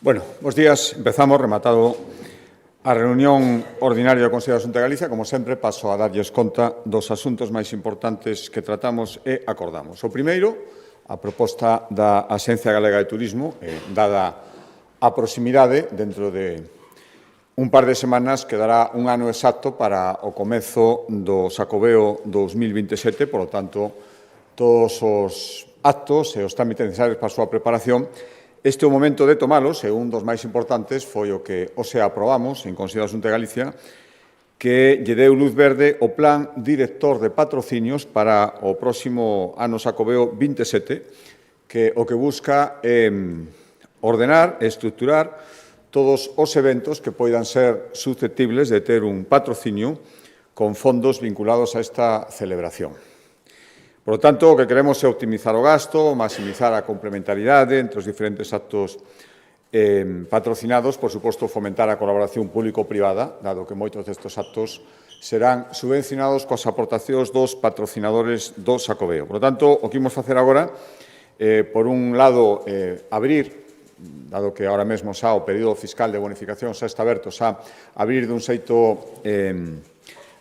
Bueno, bos días. Empezamos, rematado a reunión ordinaria do Consello da Xunta de Galicia. Como sempre, paso a darlles conta dos asuntos máis importantes que tratamos e acordamos. O primeiro, a proposta da Axencia Galega de Turismo, dada a proximidade, dentro de un par de semanas, quedará un ano exacto para o comezo do Xacobeo 2027, por lo tanto, todos os actos e os trámites necesarios para a súa preparación. Este é o momento de tomalos, e un dos máis importantes foi o que hoxe aprobamos en Consello da Xunta de Galicia, que lle deu luz verde o Plan Director de Patrocinios para o próximo ano Xacobeo 27, que o que busca é ordenar e estruturar todos os eventos que poidan ser susceptibles de ter un patrocinio con fondos vinculados a esta celebración. Por lo tanto, o que queremos é optimizar o gasto, maximizar a complementariedade entre os diferentes actos patrocinados, por suposto, fomentar a colaboración público-privada, dado que moitos destes actos serán subvencionados coas aportacións dos patrocinadores do Xacobeo. Por lo tanto, o que imos facer agora, por un lado, abrir, dado que ahora mesmo xa o período fiscal de bonificación xa está aberto, xa abrir dun xeito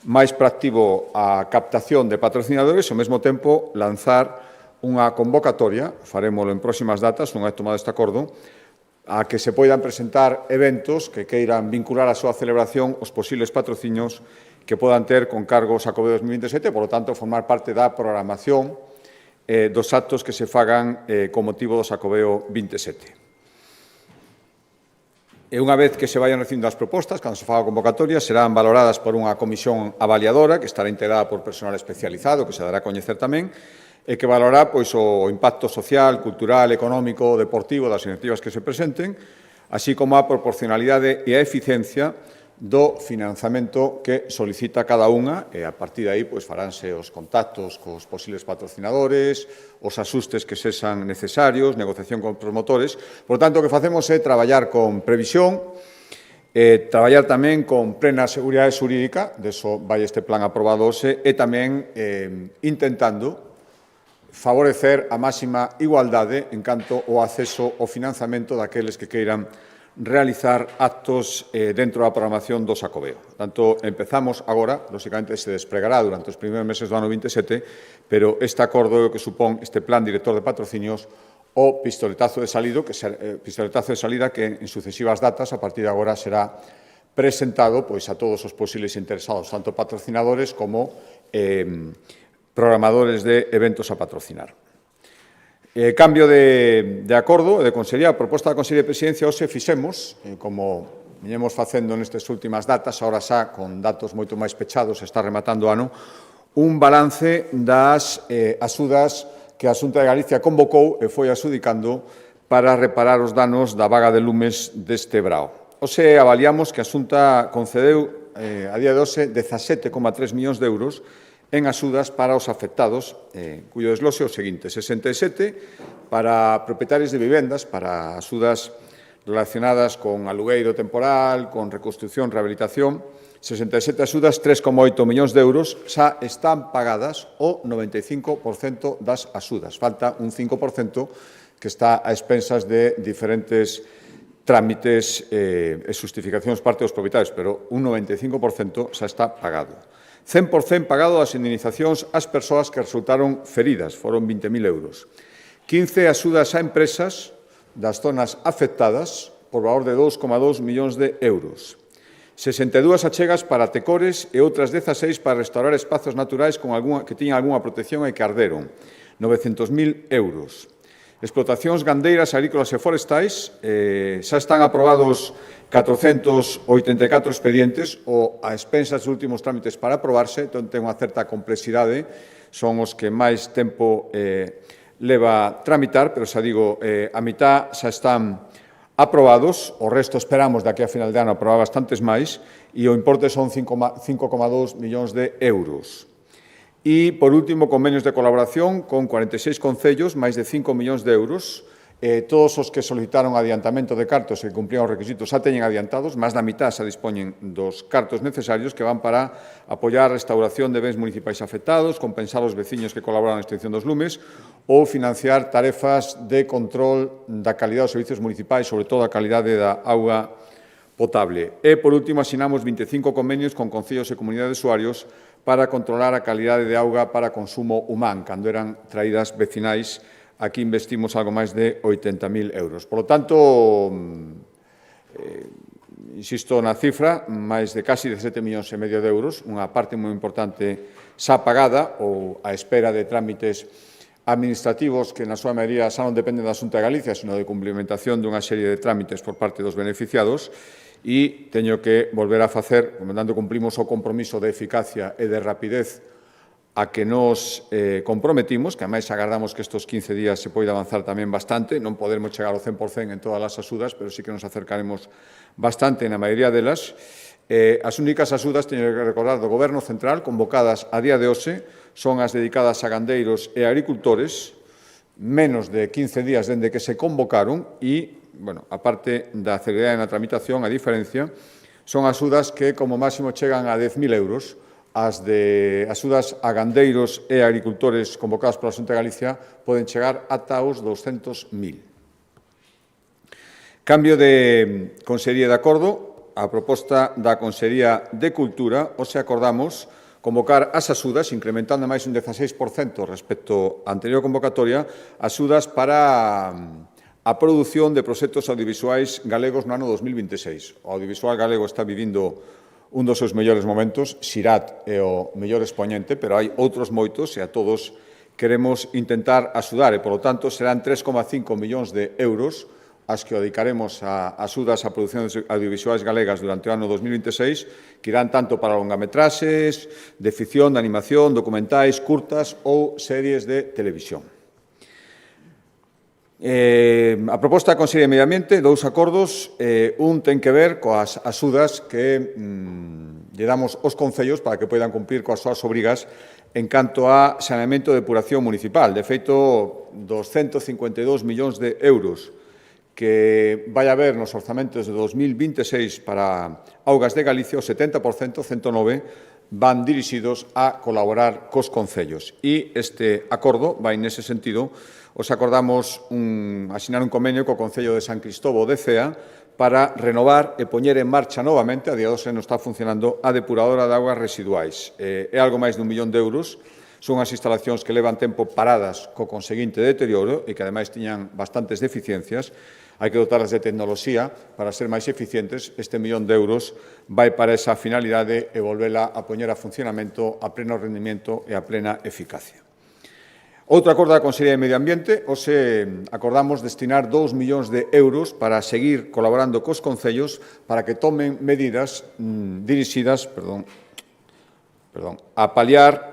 máis proactivo a captación de patrocinadores e, ao mesmo tempo, lanzar unha convocatoria, farémolo en próximas datas, non hai tomado este acordo, a que se poidan presentar eventos que queiran vincular a súa celebración os posibles patrocinios que podan ter con cargo ao Xacobeo 2027, por lo tanto, formar parte da programación dos actos que se fagan con motivo do Xacobeo 27. E unha vez que se vayan recibindo as propostas, cando se faga a convocatoria, serán valoradas por unha comisión avaliadora que estará integrada por personal especializado, que se dará a coñecer tamén, e que valorará o impacto social, cultural, económico, deportivo das iniciativas que se presenten, así como a proporcionalidade e a eficiencia do financiamento que solicita cada unha, e a partir de aí faránse os contactos cos posibles patrocinadores, os axustes que sexan necesarios, negociación con promotores. Por tanto, o que facemos é traballar con previsión, traballar tamén con plena seguridade xurídica, deso vai este plan aprobado hoxe, e tamén intentando favorecer a máxima igualdade en canto ao acceso ao financiamento daqueles que queiran realizar actos dentro da programación do Xacobeo. Tanto, empezamos agora, lóxicamente se despregará durante os primeiros meses do ano 27, pero este acordo é o que supón este plan director de patrocinios o pistoletazo de salida que en sucesivas datas, a partir de agora, será presentado a todos os posibles interesados, tanto patrocinadores como programadores de eventos a patrocinar. Cambio de acordo de Consellería, a proposta da Consellería de Presidencia, hoxe fixemos, como viñemos facendo nestas últimas datas, ahora xa con datos moito máis pechados, está rematando o ano, un balance das axudas que a Xunta de Galicia convocou e foi axudicando para reparar os danos da vaga de lumes deste brao. Hoxe avaliamos que a Xunta concedeu, a día de hoxe, 17,3 millóns de euros en axudas para os afectados, cuyo desglose é o seguinte: 67 para propietarios de vivendas, para axudas relacionadas con alugueiro temporal, con reconstrucción, rehabilitación, 67 axudas, 3,8 millóns de euros, xa están pagadas o 95% das axudas. Falta un 5% que está a expensas de diferentes trámites e justificacións parte dos propietarios, pero un 95% xa está pagado. 100% pagado as indemnizacións ás persoas que resultaron feridas, foron 20.000 euros. 15 axudas a empresas das zonas afectadas por valor de 2,2 millóns de euros. 62 achegas para tecores e outras 16 para restaurar espazos naturais que tiñan algunha protección e que arderon, 900.000 euros. Explotacións gandeiras, agrícolas e forestais, xa están aprobados 484 expedientes ou a expensas dos últimos trámites para aprobarse, entón ten unha certa complexidade, son os que máis tempo leva tramitar, pero xa digo, a mitad xa están aprobados, o resto esperamos daqui a final de ano aprobar bastantes máis, e o importe son 5,2 millóns de euros. E, por último, convenios de colaboración con 46 concellos, máis de 5 millóns de euros, Todos os que solicitaron adiantamento de cartos e que cumplían os requisitos xa teñen adiantados, máis da mitad xa dispoñen dos cartos necesarios que van para apoiar a restauración de bens municipais afectados, compensar os veciños que colaboran na extinción dos lumes ou financiar tarefas de control da calidade dos servicios municipais, sobre todo a calidade da auga potable. E, por último, asinamos 25 convenios con concellos e comunidades de usuarios para controlar a calidade de auga para consumo humán, cando eran traídas vecinais. Aquí investimos algo máis de 80.000 euros. Por lo tanto, insisto na cifra, máis de casi 17,5 millóns de euros, unha parte moi importante xa pagada ou á espera de trámites administrativos que na súa maioría xa non dependen da Xunta de Galicia, sino de cumplimentación dunha serie de trámites por parte dos beneficiados, e teño que volver a facer, comentando, cumplimos o compromiso de eficacia e de rapidez a que nos comprometimos, que ademais agardamos que estes 15 días se poida avanzar tamén bastante, non podemos chegar ao 100% en todas as axudas, pero sí que nos acercaremos bastante na maioría delas. As únicas axudas, teño que recordar, do Goberno Central, convocadas a día de hoxe, son as dedicadas a gandeiros e agricultores, menos de 15 días dende que se convocaron e, bueno, a parte da celeridade na tramitación, a diferencia, son axudas que como máximo chegan a 10.000 euros, as de axudas a gandeiros e agricultores convocadas pola Xunta de Galicia poden chegar ata os 200.000. Cambio de Consellería de Acordo, a proposta da Consellería de Cultura, hoxe acordamos convocar as axudas, incrementando máis un 16% respecto á anterior convocatoria, axudas para a produción de proxectos audiovisuais galegos no ano 2026. O audiovisual galego está vivindo un dos seus mellores momentos, Xirat é o mellor expoñente, pero hai outros moitos e a todos queremos intentar axudar e, polo tanto, serán 3,5 millóns de euros as que dedicaremos a axudas a producións audiovisuais galegas durante o ano 2026, que irán tanto para longametraxes, de ficción, de animación, documentais, curtas ou series de televisión. A proposta da Consellería de Medio Ambiente, dous acordos, un ten que ver coas axudas que lle damos aos concellos para que poidan cumprir coas súas obrigas en canto a saneamento e depuración municipal. De feito, dos 152 millóns de euros que vai haber nos orzamentos de 2026 para Augas de Galicia, o 70%, 109, van dirixidos a colaborar cos concellos. E este acordo vai nese sentido. Os acordamos asinar un convenio co Concello de San Cristóbal de Cea para renovar e poñer en marcha novamente, a día de hoxe non está funcionando, a depuradora de augas residuais. É algo máis de 1 millón de euros. Son as instalacións que levan tempo paradas co conseguinte deterioro e que, ademais, tiñan bastantes deficiencias. Hai que dotarlas de tecnoloxía para ser máis eficientes. Este 1 millón de euros vai para esa finalidade e volvela a poñer a funcionamento a pleno rendimento e a plena eficacia. Outro acordo da Consellería de Medio Ambiente, hoxe acordamos destinar 2 millóns de euros para seguir colaborando cos concellos para que tomen medidas dirixidas a paliar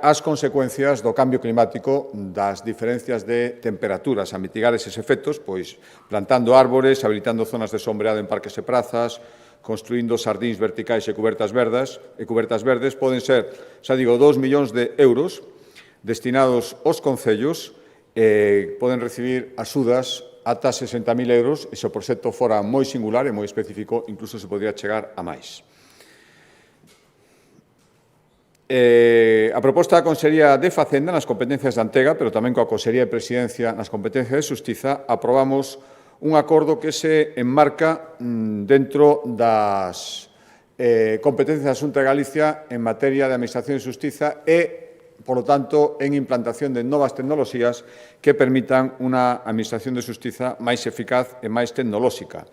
as consecuencias do cambio climático, das diferencias de temperaturas, a mitigar eses efectos, pois plantando árbores, habilitando zonas de sombreado en parques e prazas, construindo xardíns verticais e cubertas verdes, poden ser, xa digo, 2 millóns de euros destinados aos concellos, poden recibir axudas ata 60.000 euros, e se o proxecto fora moi singular e moi específico, incluso se podría chegar a máis. A proposta da Consellería de Facenda nas competencias de Antega, pero tamén coa Consellería de Presidencia nas competencias de Xustiza, aprobamos un acordo que se enmarca dentro das competencias da Xunta de Galicia en materia de Administración de Xustiza e, por lo tanto, en implantación de novas tecnoloxías que permitan unha Administración de Xustiza máis eficaz e máis tecnolóxica.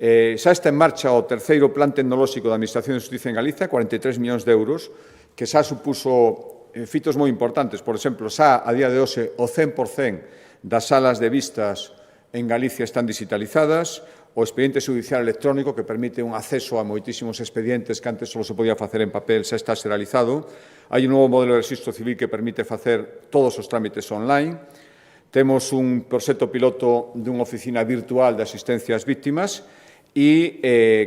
Xa está en marcha o terceiro Plan Tecnolóxico da Administración de Xustiza en Galicia, 43 millóns de euros, que xa supuso fitos moi importantes. Por exemplo, xa a día de hoxe o 100% das salas de vistas en Galicia están digitalizadas, o expediente judicial electrónico que permite un acceso a moitísimos expedientes que antes só se podía facer en papel xa está xeralizado. Hai un novo modelo de registro civil que permite facer todos os trámites online. Temos un proxecto piloto dunha oficina virtual de asistencia ás víctimas e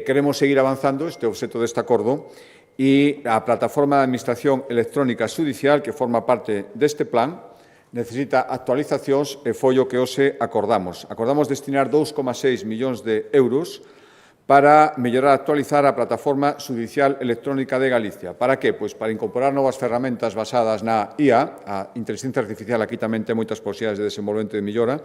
queremos seguir avanzando, este é o obxecto deste acordo, e a plataforma de administración electrónica judicial que forma parte deste plan necesita actualizacións e foi o que hoxe acordamos. Acordamos destinar 2,6 millóns de euros para mellorar e actualizar a plataforma judicial electrónica de Galicia. Para que? Pois para incorporar novas ferramentas basadas na IA, a inteligencia artificial aquí tamén ten moitas posibilidades de desenvolvemento e de mellora,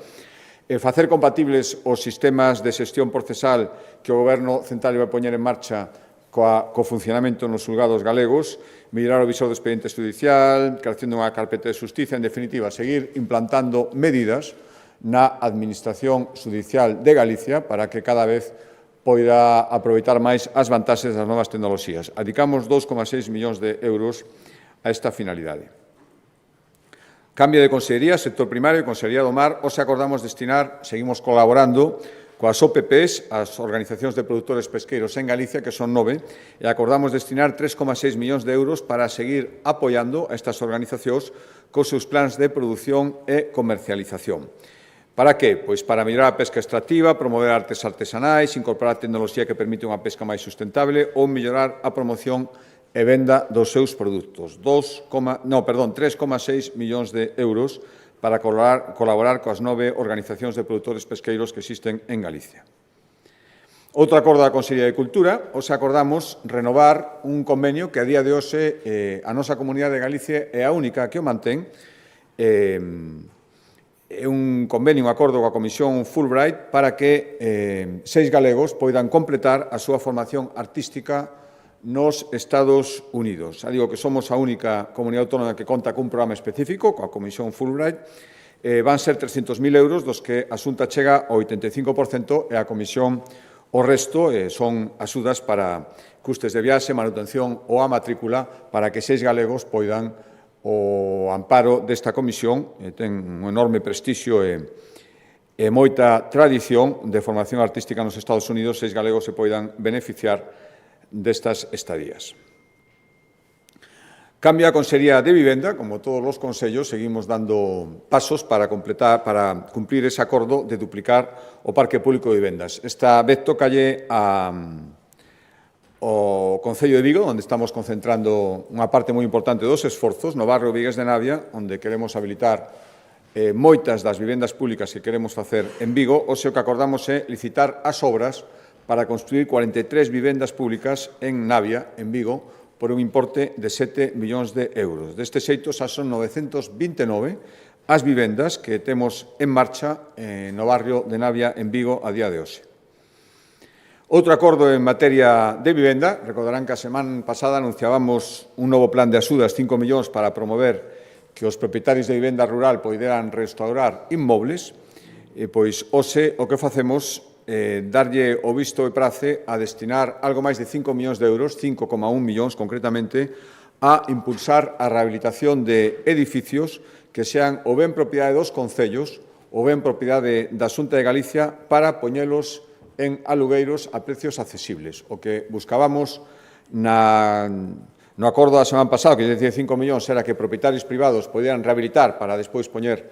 facer compatibles os sistemas de xestión procesal que o Goberno central vai poñer en marcha co funcionamento nos xulgados galegos, mellorar o visor do expediente judicial, creación dunha carpeta de xustiza, en definitiva, seguir implantando medidas na Administración Judicial de Galicia para que cada vez poida aproveitar máis as vantaxes das novas tecnoloxías. Adicamos 2,6 millóns de euros a esta finalidade. Cambio de consellería, sector primario e consellería do mar, hoxe acordamos destinar, seguimos colaborando coas OPPs, as Organizacións de Produtores Pesqueiros en Galicia, que son 9, e acordamos destinar 3,6 millóns de euros para seguir apoiando a estas organizacións cos seus plans de produción e comercialización. Para que? Pois para mellorar a pesca extractiva, promover artes artesanais, incorporar tecnoloxía que permite unha pesca máis sustentable ou mellorar a promoción e venda dos seus produtos. 3,6 millóns de euros para colaborar coas 9 organizacións de produtores pesqueiros que existen en Galicia. Outro acordo da Consellería de Cultura, hoxe acordamos renovar un convenio que a día de hoxe a nosa comunidade de Galicia é a única que o mantén. É un convenio, un acordo coa Comisión Fulbright para que 6 galegos poidan completar a súa formación artística nos Estados Unidos. Xa digo que somos a única comunidade autónoma que conta cun programa específico, coa Comisión Fulbright. Van ser 300.000 euros, dos que a Xunta chega ao 85% e a Comisión o resto son axudas para custes de viaxe, manutención ou a matrícula para que 6 galegos poidan o amparo desta comisión. Ten un enorme prestixio e moita tradición de formación artística nos Estados Unidos, 6 galegos se poidan beneficiar destas estadías. Cambia a Consellería de Vivenda, como todos os consellos, seguimos dando pasos para cumplir ese acordo de duplicar o parque público de vivendas. Esta vez tócalle ao Concello de Vigo, onde estamos concentrando unha parte moi importante dos esforzos, no barrio Vigués de Navia, onde queremos habilitar moitas das vivendas públicas que queremos facer en Vigo. Hoxe o que acordamos é licitar as obras para construir 43 vivendas públicas en Navia, en Vigo, por un importe de 7 millóns de euros. Deste xeito, xa son 929 as vivendas que temos en marcha no barrio de Navia, en Vigo, a día de hoxe. Outro acordo en materia de vivenda. Recordarán que a semana pasada anunciábamos un novo plan de axudas, 5 millóns, para promover que os propietarios de vivenda rural poideran restaurar inmobles. Pois, hoxe, o que facemos darlle o visto e prace a destinar algo máis de 5 millóns de euros, 5,1 millóns concretamente, a impulsar a rehabilitación de edificios que sean o ben propiedade dos concellos ou ben propiedade da Xunta de Galicia para poñelos en alugueiros a precios accesibles. O que buscábamos no acordo da semana pasada, que decía 5 millóns, era que propietarios privados poderan rehabilitar para despois poñer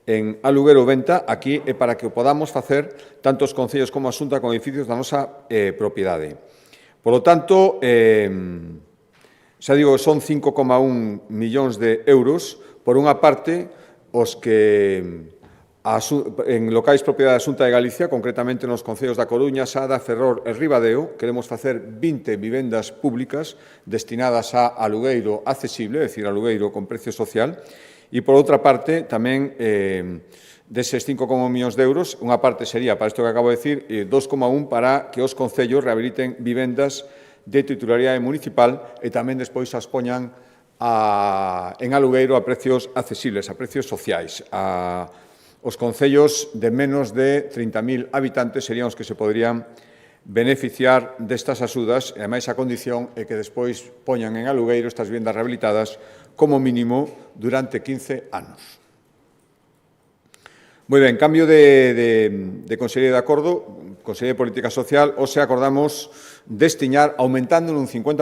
en aluguer ou venta. Aquí é para que o podamos facer tanto os concellos como a Xunta con edificios da nosa propiedade. Por lo tanto, xa digo, son 5,1 millóns de euros. Por unha parte, os que en locais propiedade da Xunta de Galicia, concretamente nos concellos da Coruña, Sada, Ferrol e Ribadeo, queremos facer 20 vivendas públicas destinadas a alugueiro accesible, é dicir, alugueiro con precio social. E, por outra parte, tamén deses 5,1 millóns de euros, unha parte sería, para isto que acabo de decir, 2,1 para que os concellos rehabiliten vivendas de titularidade municipal e tamén despois as poñan en alugueiro a precios accesibles, a precios sociais. Os concellos de menos de 30.000 habitantes serían os que se poderían beneficiar destas axudas, e ademais a condición é que despois poñan en alugueiro estas vivendas rehabilitadas como mínimo durante 15 anos. Moi ben, cambio de Consellería de Acordo, Consellería de Política Social. Hoxe acordamos destinar, aumentando un 50%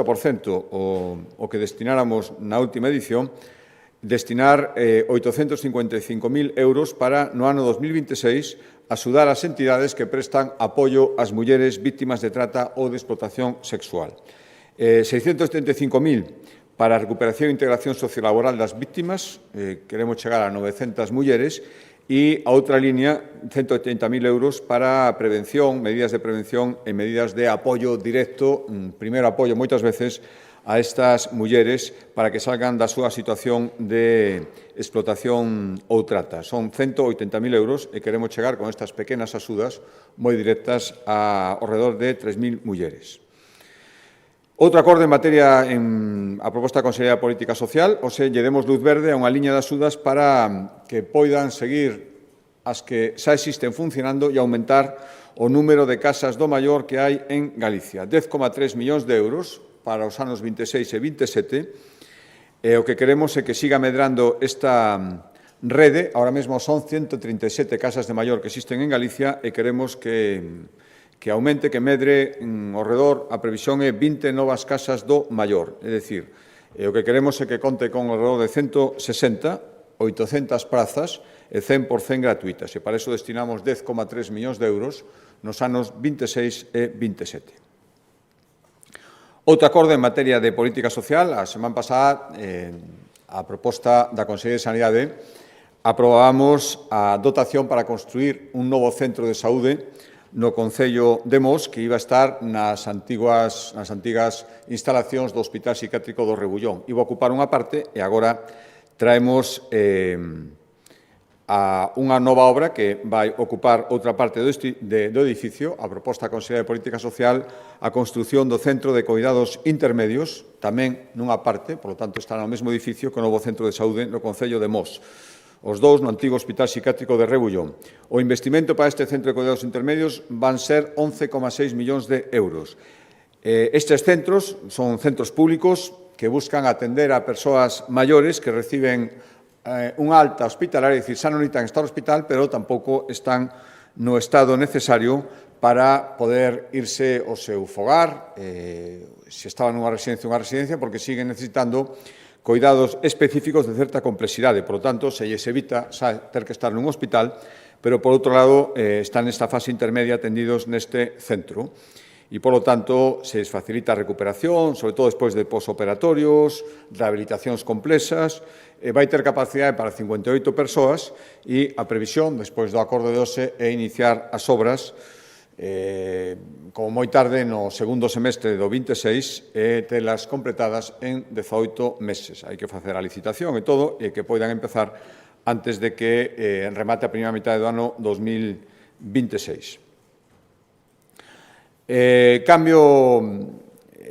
o que destináramos na última edición, destinar 855.000 euros para, no ano 2026, axudar as entidades que prestan apoio ás mulleres vítimas de trata ou de explotación sexual. 635.000 para a recuperación e integración sociolaboral das víctimas, queremos chegar a 900 mulleres, e a outra línea, 180.000 euros para prevención, medidas de prevención e medidas de apoio directo, primeiro apoio moitas veces a estas mulleres para que salgan da súa situación de explotación ou trata. Son 180.000 euros e queremos chegar con estas pequenas axudas moi directas ao redor de 3.000 mulleres. Outro acordo en materia a proposta da Consellería de Política Social, lle demos luz verde a unha liña de axudas para que poidan seguir as que xa existen funcionando e aumentar o número de casas do maior que hai en Galicia. 10,3 millóns de euros para os anos 26 e 27. O que queremos é que siga medrando esta rede. Ahora mesmo son 137 casas de maior que existen en Galicia e queremos que aumente, que medre ao redor, a previsión é 20 novas casas do maior. É dicir, o que queremos é que conte con ao redor de 160, 800 prazas e 100% gratuitas. E para iso destinamos 10,3 millóns de euros nos anos 26 e 27. Outro acordo en materia de política social, a semana pasada, a proposta da Consellería de Sanidade, aprobábamos a dotación para construir un novo centro de saúde no Concello de Mos, que iba a estar nas antigas instalacións do Hospital Psiquiátrico do Rebullón. Iba a ocupar unha parte e agora traemos unha nova obra que vai ocupar outra parte do edificio, a proposta da Consellería de Política Social, a construción do Centro de Coidados Intermedios, tamén nunha parte, por lo tanto, está no mesmo edificio que o novo Centro de Saúde no Concello de Mos. Os dous no antigo Hospital Psiquiátrico de Rebullón. O investimento para este Centro de Coidados Intermedios van ser 11,6 millóns de euros. Estes centros son centros públicos que buscan atender a persoas maiores que reciben unha alta hospitalaria, é dicir, xa non necesitan estar no hospital, pero tampouco están no estado necesario para poder irse ao seu fogar, se estaban nunha residencia, porque siguen necesitando coidados específicos de certa complexidade. Por lo tanto, se lles evita ter que estar nun hospital, pero, por outro lado, están nesta fase intermedia atendidos neste centro. E, por lo tanto, se les facilita a recuperación, sobre todo despois de posoperatorios, rehabilitacións complexas, vai ter capacidade para 58 persoas e a previsión, despois do acordo de hoxe, é iniciar as obras como moi tarde no segundo semestre do 26 e telas completadas en 18 meses. Hai que facer a licitación e todo e que poidan empezar antes de que remate a primeira mitad do ano 2026.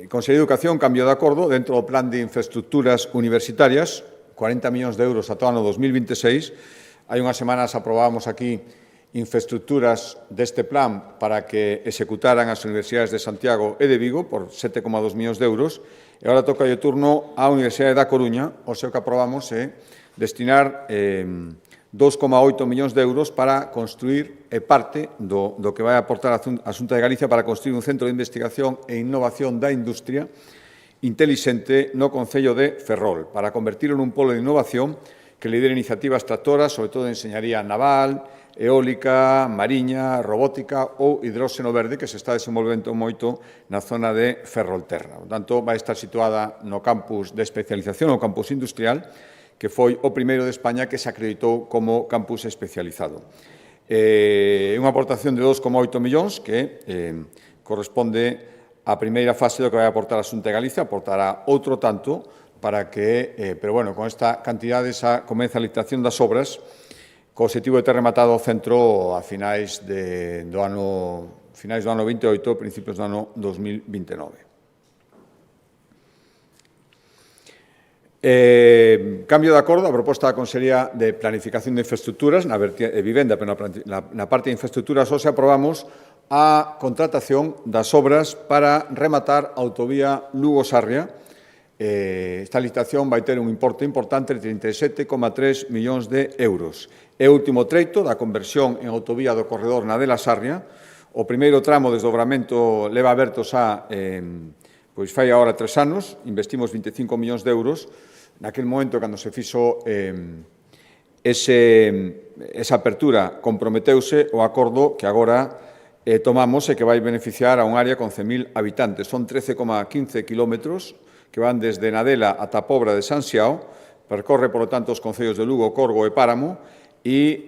Consellería de Educación, cambio de acordo dentro do Plan de Infraestructuras Universitarias, 40 millóns de euros ata o ano 2026. Hai unhas semanas aprobábamos aquí infraestructuras deste plan para que executaran as universidades de Santiago e de Vigo por 7,2 millóns de euros e agora toca o turno á Universidade da Coruña, o seu que aprobamos é destinar 2,8 millóns de euros para construir parte do que vai aportar a Xunta de Galicia para construir un centro de investigación e innovación da industria intelixente no Concello de Ferrol, para convertirlo nun polo de innovación que lidere iniciativas tractoras, sobre todo de enseñaría naval, eólica, mariña, robótica ou hidróxeno verde que se está desenvolvendo moito na zona de Ferrolterra. Por tanto, vai estar situada no campus de especialización, o campus industrial, que foi o primeiro de España que se acreditou como campus especializado. Unha aportación de 2,8 millóns que corresponde á primeira fase do que vai aportar a Xunta de Galicia, aportará outro tanto para que, pero bueno, con esta cantidade xa comeza a licitación das obras co objetivo de ter rematado o centro a finais do ano 28, principios do ano 2029. Cambio de acordo, a proposta da Consellería de Planificación de Infraestructuras, na vivenda, pero na parte de infraestructuras hoxe aprobamos a contratación das obras para rematar a autovía Lugo-Sarria. Esta licitación vai ter un importe importante de 37,3 millóns de euros. É o último treito da conversión en autovía do corredor Nadela Sarria. O primeiro tramo de desdobramento leva aberto xa, pois fai agora 3 anos, investimos 25 millóns de euros. Naquel momento, cando se fixo esa apertura, comprometeuse o acordo que agora tomamos e que vai beneficiar a un área con 100.000 habitantes. Son 13,15 kilómetros que van desde Nadela ata a Pobra de San Xiao, percorre, por lo tanto, os concellos de Lugo, Corgo e Páramo, e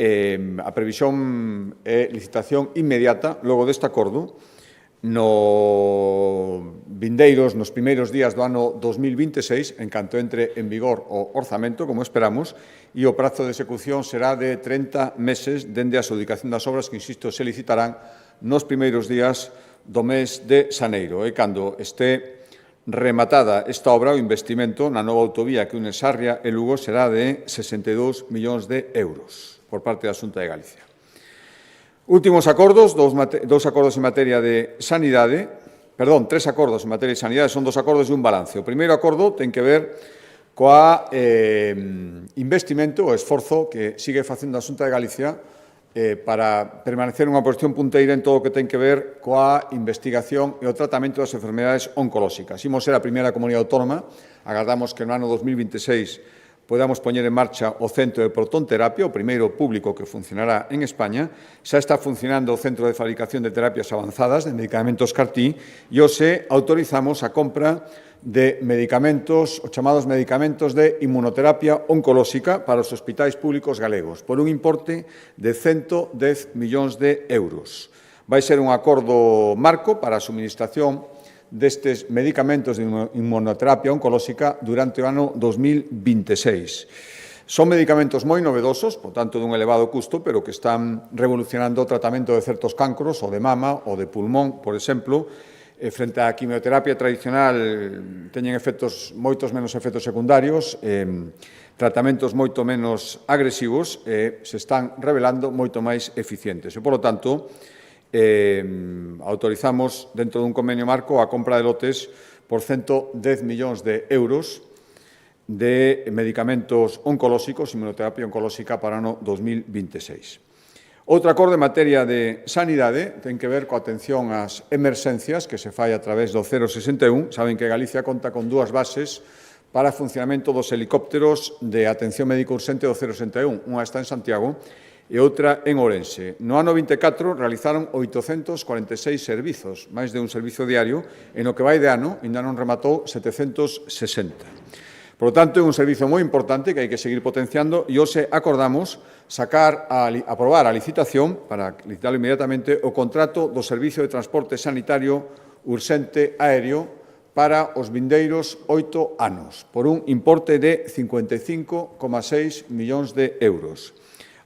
a previsión é licitación inmediata, logo deste acordo, nos primeiros días do ano 2026, en canto entre en vigor o orzamento, como esperamos, e o prazo de execución será de 30 meses dende a adjudicación das obras que, insisto, se licitarán nos primeiros días do mes de xaneiro. E cando este rematada esta obra, o investimento na nova autovía que une Sarria e Lugo será de 62 millóns de euros por parte da Xunta de Galicia. Últimos acordos, dous acordos en materia de sanidade, tres acordos en materia de sanidade, son dos acordos e un balance. O primeiro acordo ten que ver coa investimento, o esforzo que sigue facendo a Xunta de Galicia para permanecer unha posición punteira en todo o que ten que ver coa investigación e o tratamento das enfermedades oncolóxicas. Imos ser a primeira comunidade autónoma, agardamos que no ano 2026 podamos poñer en marcha o Centro de Protonterapia, o primeiro público que funcionará en España. Xa está funcionando o Centro de Fabricación de Terapias Avanzadas de Medicamentos CAR-T e hoxe autorizamos a compra de medicamentos, os chamados medicamentos de inmunoterapia oncolóxica para os hospitais públicos galegos, por un importe de 110 millóns de euros. Vai ser un acordo marco para a suministración destes medicamentos de inmunoterapia oncolóxica durante o ano 2026. Son medicamentos moi novedosos, por tanto, dun elevado custo, pero que están revolucionando o tratamento de certos cancros, o de mama, ou de pulmón, por exemplo. Frente á quimioterapia tradicional, teñen moitos menos efectos secundarios, tratamentos moito menos agresivos, se están revelando moito máis eficientes. E, polo tanto, autorizamos, dentro dun convenio marco, a compra de lotes por 110 millóns de euros de medicamentos oncolóxicos, inmunoterapia oncolóxica para o ano 2026. Outro acordo en materia de sanidade ten que ver coa atención ás emerxencias que se fai a través do 061. Saben que Galicia conta con dúas bases para o funcionamento dos helicópteros de atención médico urxente do 061. Unha está en Santiago e outra en Ourense. No ano 24 realizaron 846 servizos, máis de un servizo diario, e no que vai de ano ainda non rematou 760. Por lo tanto, é un servizo moi importante que hai que seguir potenciando e hoxe acordamos aprobar a licitación, para licitarlo inmediatamente, o contrato do Servicio de Transporte Sanitario Urxente Aéreo para os vindeiros 8 anos, por un importe de 55,6 millóns de euros.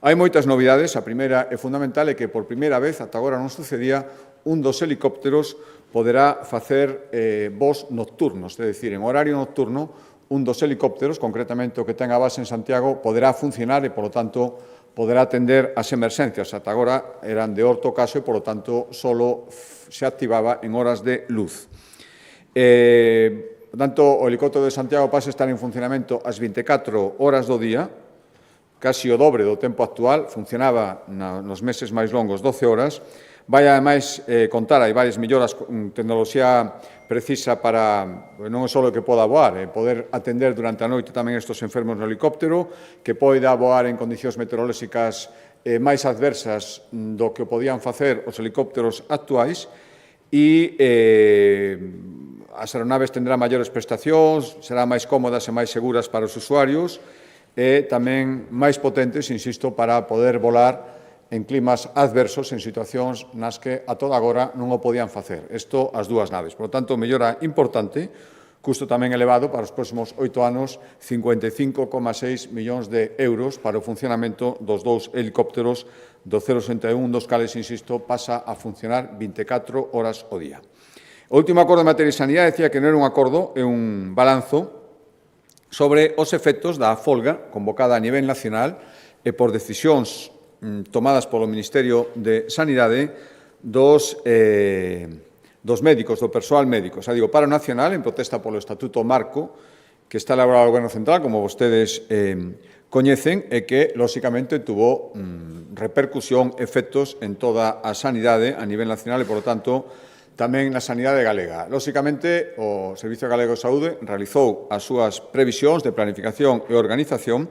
Hai moitas novidades. A primeira e fundamental é que, por primeira vez, ata agora non sucedía, un dos helicópteros poderá facer voos nocturnos, é dicir, en horario nocturno, un dos helicópteros, concretamente o que ten a base en Santiago, poderá funcionar e, polo tanto, poderá atender as emerxencias. Ata agora eran de orto caso e, polo tanto, só se activaba en horas de luz. Por tanto, o helicóptero de Santiago pasa a estar en funcionamento as 24 horas do día, casi o dobre do tempo actual, funcionaba nos meses máis longos 12 horas. Vai, ademais, contar, hai varias melloras, tecnoloxía precisa para, non é só que poda voar, poder atender durante a noite tamén estes enfermos no helicóptero, que poida voar en condicións meteorolóxicas máis adversas do que o podían facer os helicópteros actuais, e as aeronaves tendrán maiores prestacións, serán máis cómodas e máis seguras para os usuarios, e tamén máis potentes, insisto, para poder volar en climas adversos, en situacións nas que a toda agora non o podían facer. Isto as dúas naves. Por lo tanto, mellora importante, custo tamén elevado para os próximos 8 anos, 55,6 millóns de euros para o funcionamento dos dous helicópteros do 061, dos cales, insisto, pasa a funcionar 24 horas ao día. O último acordo en materia de sanidade decía que non era un acordo, é un balanzo sobre os efectos da folga convocada a nivel nacional e por decisións tomadas polo Ministerio de Sanidade dos médicos, do persoal médico. Xa digo, paro nacional en protesta polo Estatuto Marco que está elaborado o Goberno Central, como vostedes coñecen, e que, lóxicamente, tuvo repercusión, efectos en toda a sanidade a nivel nacional e, por lo tanto, tamén na sanidade galega. Lóxicamente, o Servicio Galego de Saúde realizou as súas previsións de planificación e organización.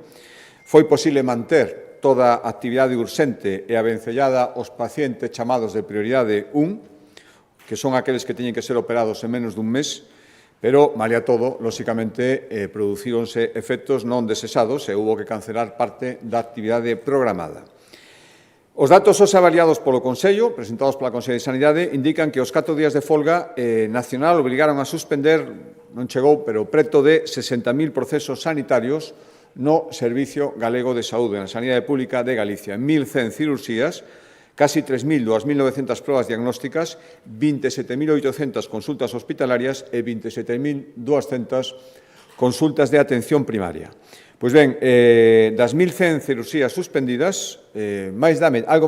Foi posible manter toda a actividade urxente e a vencellada aos pacientes chamados de prioridade 1, que son aqueles que teñen que ser operados en menos dun mes, Pero, malia todo, lóxicamente, producíronse efectos non desexados e houbo que cancelar parte da actividade programada. Os datos hoxe avaliados polo Consello, presentados pola Consellería de Sanidade, indican que os 4 días de folga nacional obrigaron a suspender, non chegou, pero preto de 60.000 procesos sanitarios no Servicio Galego de Saúde, na Sanidade Pública de Galicia. 1.100 cirurxías, casi 3.000, 2.900 probas diagnósticas, 27.800 consultas hospitalarias e 27.200 consultas de atención primaria. Pois ben, das 1.100 cirurxías suspendidas, algo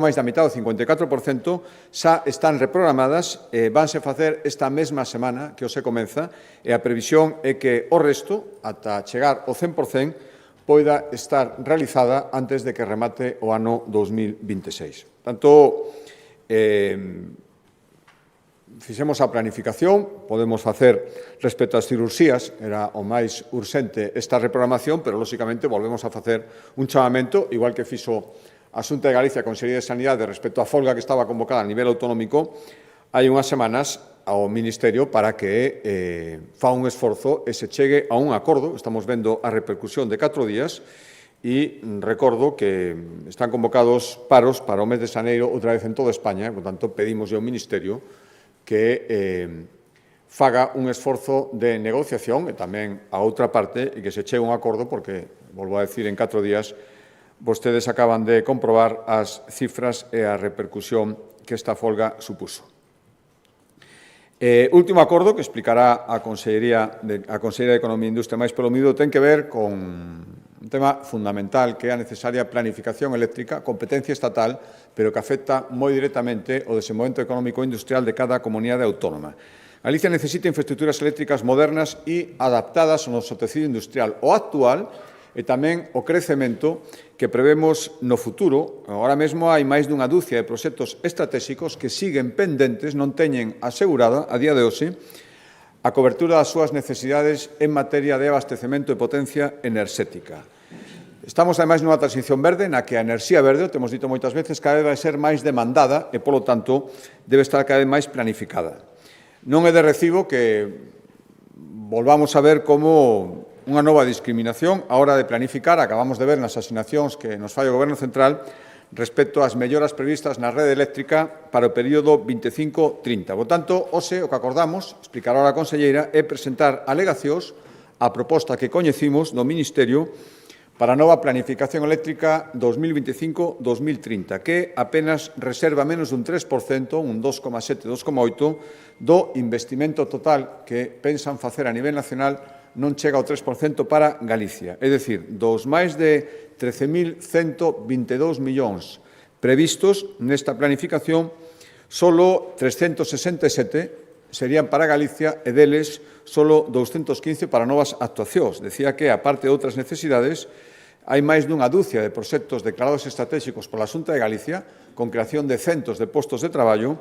máis da metade, o 54%, xa están reprogramadas e vanse facer esta mesma semana que hoxe comeza, e a previsión é que o resto, ata chegar ao 100%, poida estar realizada antes de que remate o ano 2026. Tanto, fixemos a planificación, podemos facer respecto ás cirurxías, era o máis urxente esta reprogramación, pero, lóxicamente, volvemos a facer un chamamento, igual que fixo a Xunta de Galicia, a Consellería de Sanidade, respecto á folga que estaba convocada a nivel autonómico, hai unhas semanas ao Ministerio para que fa un esforzo e se chegue a un acordo. Estamos vendo a repercusión de 4 días e recordo que están convocados paros para o mes de xaneiro outra vez en toda España, por tanto, pedimos ao Ministerio que faga un esforzo de negociación e tamén a outra parte e que se chegue a un acordo porque, volvo a decir, en 4 días vostedes acaban de comprobar as cifras e a repercusión que esta folga supuso. Último acordo que explicará a Consellería de Economía e Industria máis polo miúdo ten que ver con un tema fundamental que é a necesaria planificación eléctrica, competencia estatal, pero que afecta moi directamente o desenvolvemento económico e industrial de cada comunidade autónoma. Galicia necesita infraestructuras eléctricas modernas e adaptadas ao noso tecido industrial, o actual e tamén o crecemento que prevemos no futuro. Agora mesmo hai máis dunha dúcia de proxectos estratégicos que siguen pendentes, non teñen asegurada, a día de hoxe, a cobertura das súas necesidades en materia de abastecemento e potencia enerxética. Estamos, ademais, nunha transición verde na que a enerxía verde, temos dito moitas veces, cada vez vai ser máis demandada e, polo tanto, debe estar cada vez máis planificada. Non é de recibo que volvamos a ver como unha nova discriminación a hora de planificar. Acabamos de ver nas asignacións que nos fai o Goberno Central respecto ás melloras previstas na rede eléctrica para o período 25-30. Por tanto, hoxe o que acordamos, explicar ahora a conselleira, é presentar alegacións á proposta que coñecimos do Ministerio para a nova planificación eléctrica 2025-2030, que apenas reserva menos dun 3%, un 2,7-2,8%, do investimento total que pensan facer a nivel nacional non chega ao 3% para Galicia. É dicir, dos máis de 13.122 millóns previstos nesta planificación, solo 367 serían para Galicia e deles solo 215 para novas actuacións. Decía que, aparte de outras necesidades, hai máis dunha dúcia de proxectos declarados estratégicos pola Xunta de Galicia, con creación de centos de postos de traballo,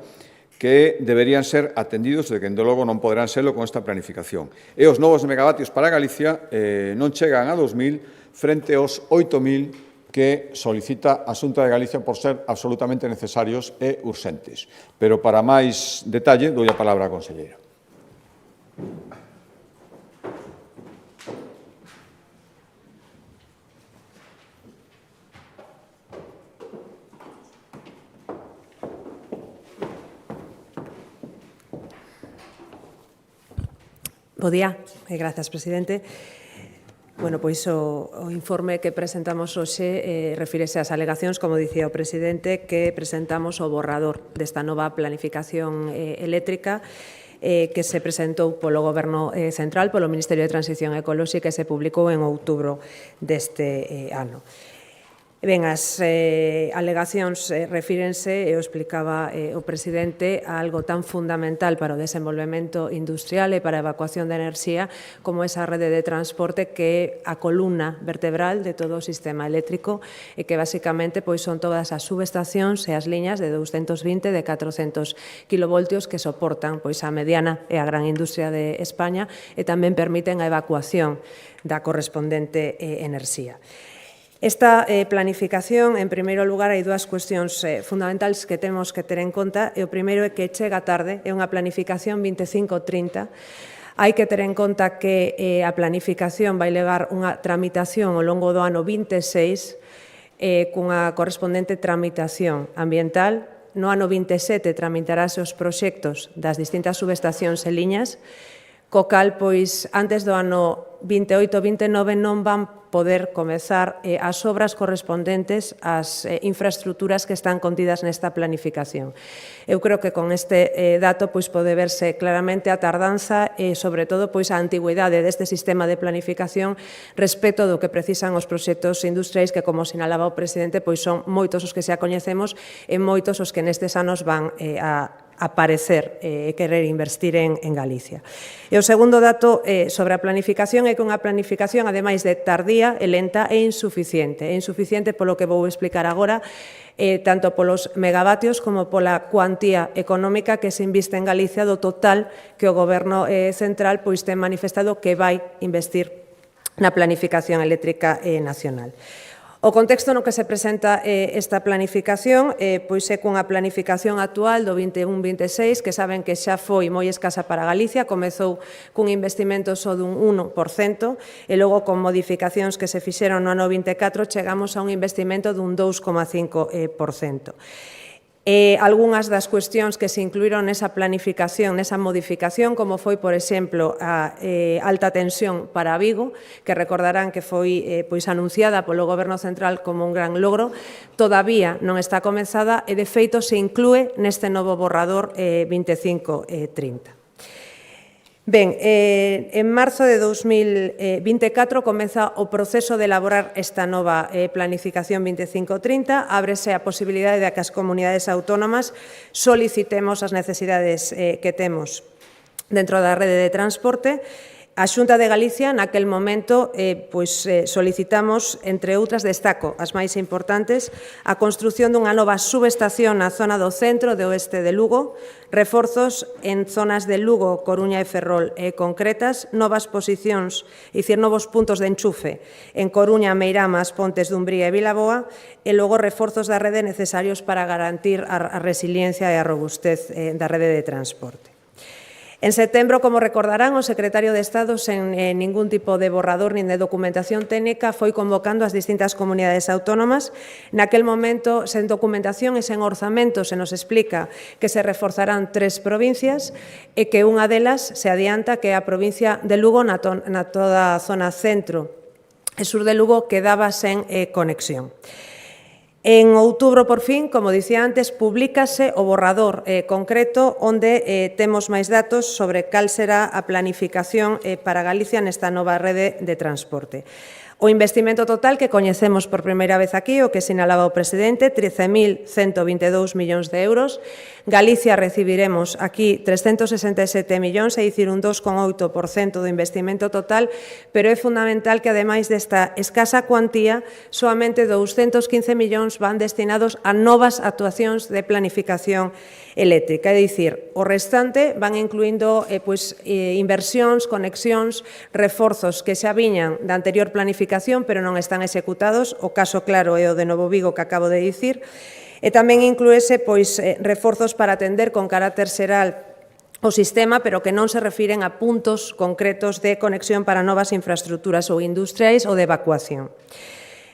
que deberían ser atendidos e que, dende logo, non poderán serlo con esta planificación. E os novos megavatios para Galicia non chegan a 2.000 frente aos 8.000 que solicita a Xunta de Galicia por ser absolutamente necesarios e urxentes. Pero, para máis detalle, dou a palabra á conselleira. Bo día, e grazas, presidente. Bueno, pois o informe que presentamos hoxe refírese ás alegacións, como dicía o presidente, que presentamos o borrador desta nova planificación eléctrica que se presentou polo Goberno Central, polo Ministerio de Transición Ecolóxica, e se publicou en outubro deste ano. Ben, as alegacións refírense, e o explicaba o presidente, a algo tan fundamental para o desenvolvemento industrial e para a evacuación de enerxía como esa rede de transporte que é a columna vertebral de todo o sistema eléctrico e que basicamente pois son todas as subestacións e as liñas de 220 de 400 kilovoltios que soportan pois a mediana e a gran industria de España e tamén permiten a evacuación da correspondente enerxía. Esta planificación, en primeiro lugar, hai dúas cuestións fundamentales que temos que ter en conta. E o primeiro é que chega tarde, é unha planificación 25-30, Hai que ter en conta que a planificación vai levar unha tramitación ao longo do ano 26 cunha correspondente tramitación ambiental. No ano 27 tramitarase os proxectos das distintas subestacións e liñas, co cal, pois, antes do ano 28-29 non van poder comezar as obras correspondentes ás infraestructuras que están contidas nesta planificación. Eu creo que con este dato pois, pode verse claramente a tardanza e, sobre todo, pois, a antigüidade deste sistema de planificación respecto do que precisan os proxectos industriais que, como sinalaba o presidente, pois, son moitos os que xa coñecemos e moitos os que nestes anos van a aparecer e querer investir en Galicia. E o segundo dato sobre a planificación é que unha planificación, ademais de tardía, é lenta e insuficiente. É insuficiente polo que vou explicar agora, tanto polos megavatios como pola cuantía económica que se inviste en Galicia do total que o Goberno central pois ten manifestado que vai investir na planificación eléctrica nacional. O contexto no que se presenta esta planificación pois é cunha planificación actual do 21-26 que saben que xa foi moi escasa para Galicia, comezou cun investimento só dun 1% e logo con modificacións que se fixeron no ano 24 chegamos a un investimento dun 2,5%. Algúnas das cuestións que se incluíron nesa planificación, nesa modificación, como foi, por exemplo, a alta tensión para Vigo, que recordarán que foi pois anunciada polo Goberno Central como un gran logro, todavía non está comezada e, de feito, se inclúe neste novo borrador 25-30. Ben, en marzo de 2024 comeza o proceso de elaborar esta nova planificación 25-30, ábrese a posibilidade de que as comunidades autónomas solicitemos as necesidades que temos dentro da rede de transporte. A Xunta de Galicia, naquel momento, solicitamos, entre outras, destaco as máis importantes, a construción dunha nova subestación na zona do centro e oeste de Lugo, reforzos en zonas de Lugo, Coruña e Ferrol concretas, novas posicións, novos puntos de enchufe en Coruña, Meirama, As Pontes, Dumbría e Vilaboa, e logo reforzos da rede necesarios para garantir a resiliencia e a robustez da rede de transporte. En setembro, como recordarán, o secretario de Estado, sen ningún tipo de borrador nin de documentación técnica, foi convocando as distintas comunidades autónomas. Naquel momento, sen documentación e sen orzamento, se nos explica que se reforzarán 3 provincias e que unha delas se adianta que é a provincia de Lugo na toda a zona centro e sur de Lugo quedaba sen conexión. En outubro, por fin, como dicía antes, publícase o borrador concreto onde temos máis datos sobre cal será a planificación para Galicia nesta nova rede de transporte. O investimento total que coñecemos por primeira vez aquí, o que sinalaba o presidente, 13.122 millóns de euros. Galicia recibiremos aquí 367 millóns, é dicir, un 2,8% do investimento total, pero é fundamental que, ademais desta escasa cuantía, soamente 215 millóns van destinados a novas actuacións de planificación eléctrica, é dicir, o restante van incluindo inversións, conexións, reforzos que xa viñan da anterior planificación, pero non están executados, o caso claro é o de Novo Vigo que acabo de dicir, e tamén incluese reforzos para atender con carácter xeral o sistema, pero que non se refiren a puntos concretos de conexión para novas infraestructuras ou industriais ou de evacuación.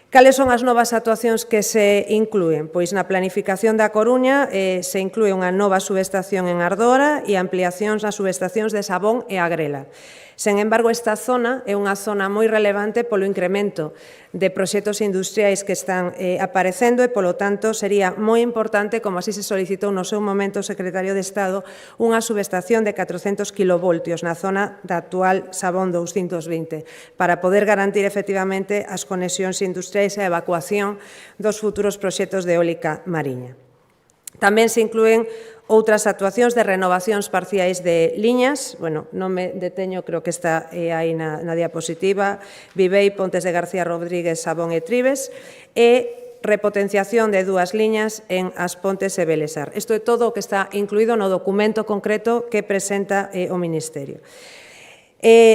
Cales son as novas actuacións que se inclúen? Pois na planificación da Coruña se inclúe unha nova subestación en Ardora e ampliacións nas subestacións de Sabón e Agrela. Sen embargo, esta zona é unha zona moi relevante polo incremento de proxectos industriais que están aparecendo e, polo tanto, sería moi importante, como así se solicitou no seu momento o secretario de Estado, unha subestación de 400 kilovoltios na zona da actual Sabón 220 para poder garantir efectivamente as conexións industriais e a evacuación dos futuros proxectos de eólica mariña. Tamén se inclúen outras actuacións de renovacións parciais de liñas, non me deteño, creo que está aí na diapositiva, Vivei, Pontes de García Rodríguez, Sabón e Tribes, e repotenciación de 2 liñas en As Pontes e Belesar. Isto é todo o que está incluído no documento concreto que presenta o Ministerio.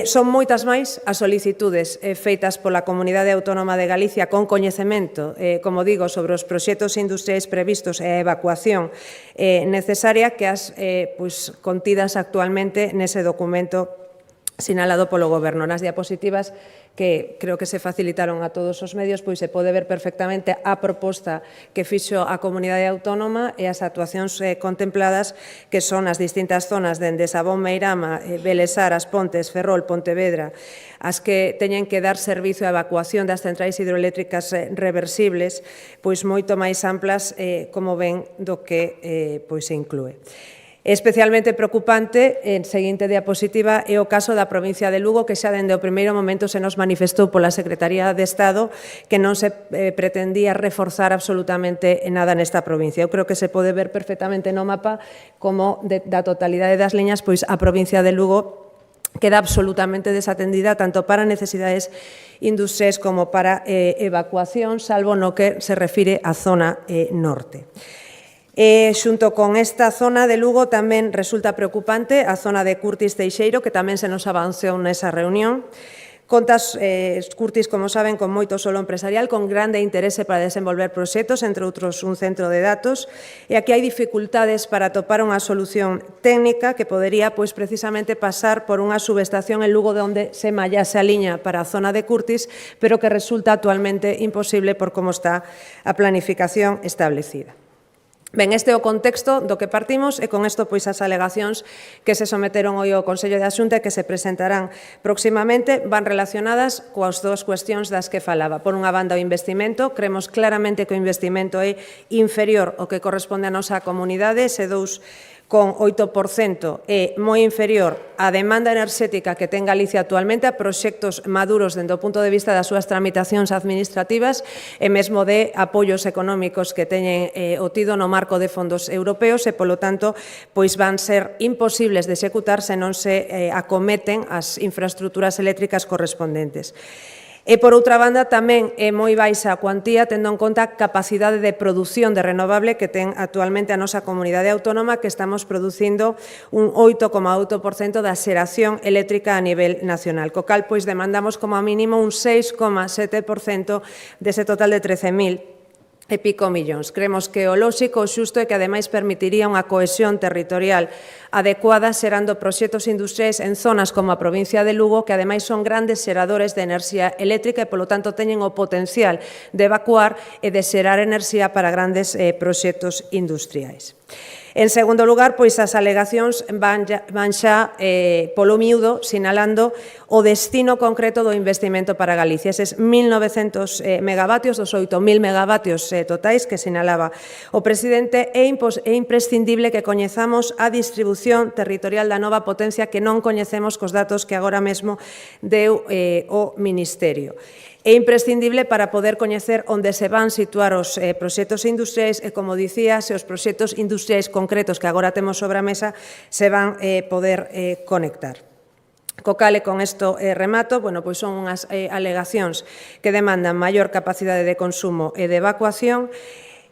Son moitas máis as solicitudes feitas pola Comunidade Autónoma de Galicia con coñecemento, como digo, sobre os proxectos industriais previstos e a evacuación necesaria que as contidas actualmente nese documento sinalado polo Goberno. Nas diapositivas que creo que se facilitaron a todos os medios, pois se pode ver perfectamente a proposta que fixo a Comunidade Autónoma e as actuacións contempladas, que son as distintas zonas dende Sabón, Meirama, Belesar, As Pontes, Ferrol, Pontevedra, as que teñen que dar servizo á evacuación das centrais hidroeléctricas reversibles, pois moito máis amplas, como ven, do que pois se inclúe. Especialmente preocupante, en seguinte diapositiva, é o caso da provincia de Lugo, que xa dende o primeiro momento se nos manifestou pola Secretaría de Estado que non se pretendía reforzar absolutamente nada nesta provincia. Eu creo que se pode ver perfectamente no mapa como da totalidade das liñas, pois a provincia de Lugo queda absolutamente desatendida tanto para necesidades industriais como para evacuación, salvo no que se refire á zona norte. Xunto con esta zona de Lugo tamén resulta preocupante a zona de Curtis Teixeiro, que tamén se nos avanzou nesa reunión. Contas Curtis, como saben, con moito solo empresarial, con grande interese para desenvolver proxectos, entre outros un centro de datos, e aquí hai dificultades para atopar unha solución técnica que podería, pois, precisamente pasar por unha subestación en Lugo de onde se mallase a liña para a zona de Curtis, pero que resulta actualmente imposible por como está a planificación establecida. Ben, este é o contexto do que partimos e con isto pois as alegacións que se someteron hoy ao Consello de Xunta e que se presentarán próximamente van relacionadas coas dúas cuestións das que falaba. Por unha banda, o investimento. Creemos claramente que o investimento é inferior ao que corresponde a nosa comunidade, ese 2,8% é moi inferior á demanda enerxética que ten Galicia actualmente, a proxectos maduros dende o punto de vista das súas tramitacións administrativas e mesmo de apoios económicos que teñen obtido no marco de fondos europeos e, polo tanto, pois van ser imposibles de executar se non se acometen as infraestructuras eléctricas correspondentes. E, por outra banda, tamén é moi baixa a cuantía, tendo en conta a capacidade de produción de renovable que ten actualmente a nosa comunidade autónoma, que estamos producindo un 8,8% da xeración eléctrica a nivel nacional, co cal pois demandamos como a mínimo un 6,7% dese total de 13.000 e pico millóns. Creemos que o lóxico, o xusto e que ademais permitiría unha cohesión territorial adecuada xerando proxectos industriais en zonas como a provincia de Lugo, que ademais son grandes xeradores de enerxía eléctrica e, polo tanto, teñen o potencial de evacuar e de xerar enerxía para grandes proxectos industriais. En segundo lugar, pois as alegacións van xa polo miúdo sinalando o destino concreto do investimento para Galicia. Eses 1.900 megavatios, dos 8.000 megavatios totais que sinalaba o presidente, é imprescindible que coñezamos a distribución territorial da nova potencia que non coñecemos cos datos que agora mesmo deu o Ministerio. É imprescindible para poder coñecer onde se van situar os proxectos industriais e, como dicía, se os proxectos industriais concretos que agora temos sobre a mesa se van poder conectar. Co cal, e con isto remato, pois son unhas alegacións que demandan maior capacidade de consumo e de evacuación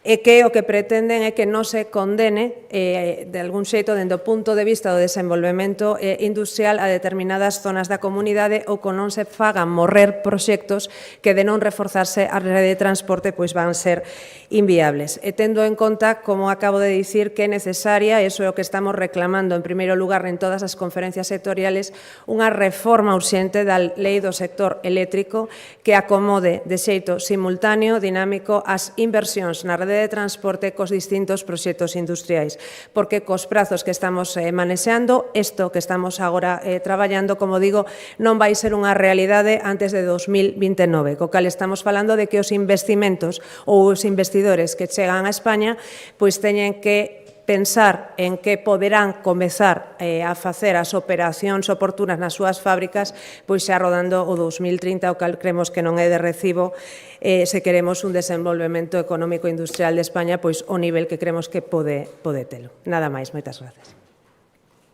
e que o que pretenden é que non se condene de algún xeito dende o punto de vista do desenvolvemento industrial a determinadas zonas da comunidade ou que non se fagan morrer proxectos que de non reforzarse a rede de transporte pois van ser inviables. E tendo en conta, como acabo de dicir, que é necesaria, e iso é o que estamos reclamando en primeiro lugar en todas as conferencias sectoriales, unha reforma urxente da lei do sector eléctrico que acomode de xeito simultáneo, dinámico, as inversións na rede de transporte cos distintos proxectos industriais, porque cos prazos que estamos manexeando, isto que estamos agora traballando, como digo, non vai ser unha realidade antes de 2029, co cal estamos falando de que os investimentos ou os investidores que chegan a España pois teñen que pensar en que poderán comezar a facer as operacións oportunas nas súas fábricas pois xa rodando o 2030, o cal creemos que non é de recibo se queremos un desenvolvemento económico e industrial de España pois o nivel que creemos que pode telo. Nada máis, moitas grazas.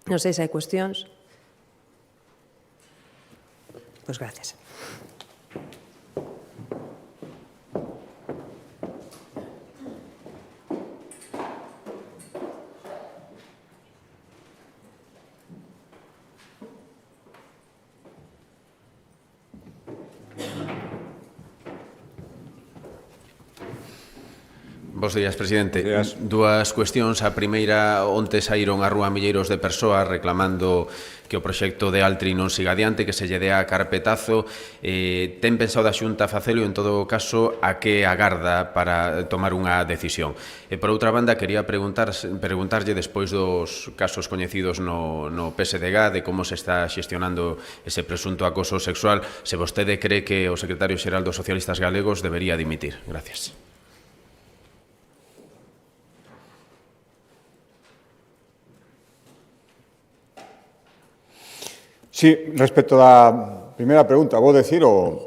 Non sei se hai cuestións. Pois gracias. Bos días, presidente. Bos días. Dúas cuestións. A primeira, onte saíron á rúa milleiros de persoas reclamando que o proxecto de Altri non siga adiante, que se lle dea carpetazo. Ten pensado a Xunta facelo e, en todo caso, a que agarda para tomar unha decisión? E, por outra banda, quería preguntarlle, despois dos casos coñecidos no PSDG, de como se está xestionando ese presunto acoso sexual, se vostede cree que o secretario xeral dos socialistas galegos debería dimitir. Gracias. Sí, respecto á primeira pregunta, vou decir o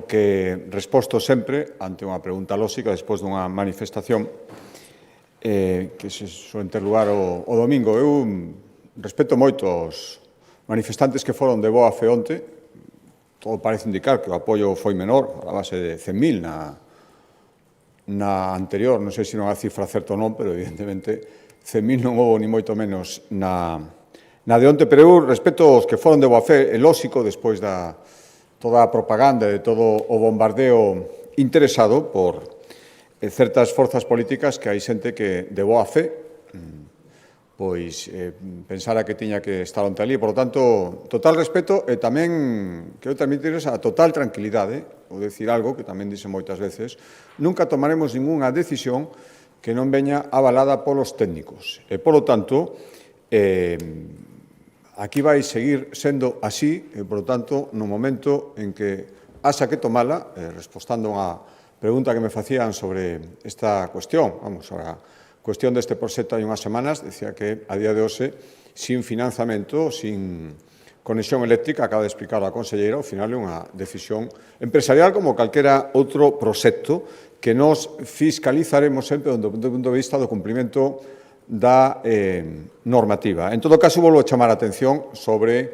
que resposto sempre ante unha pregunta lóxica despois dunha manifestación que se soe ter lugar o domingo. Eu respeto moito os manifestantes que foron de boa fe onte. Todo parece indicar que o apoio foi menor, a base de 100.000 na anterior, non sei se non a cifra certa ou non, pero evidentemente 100.000 non houve ni moito menos na de onte, pero eu respeto os que foron de boa fe, é lóxico, despois da toda a propaganda e de todo o bombardeo interesado por certas forzas políticas que hai xente que de boa fe pois pensara que tiña que estar onte ali. Por lo tanto, total respeto e tamén quero transmitirles a total tranquilidade, ou decir algo que tamén dixen moitas veces, nunca tomaremos ninguna decisión que non veña avalada polos técnicos. E, por lo tanto, aquí vai seguir sendo así, e, por lo tanto, no momento en que haxa que tomala, respostando a pregunta que me facían sobre esta cuestión, sobre a cuestión deste proxecto hai unhas semanas, decía que a día de hoxe, sin financiamento, sin conexión eléctrica, acaba de explicar a conselleira, ao final é unha decisión empresarial como calquera outro proxecto que nos fiscalizaremos sempre do punto de vista do cumprimento da normativa. En todo caso, volvo a chamar a atención sobre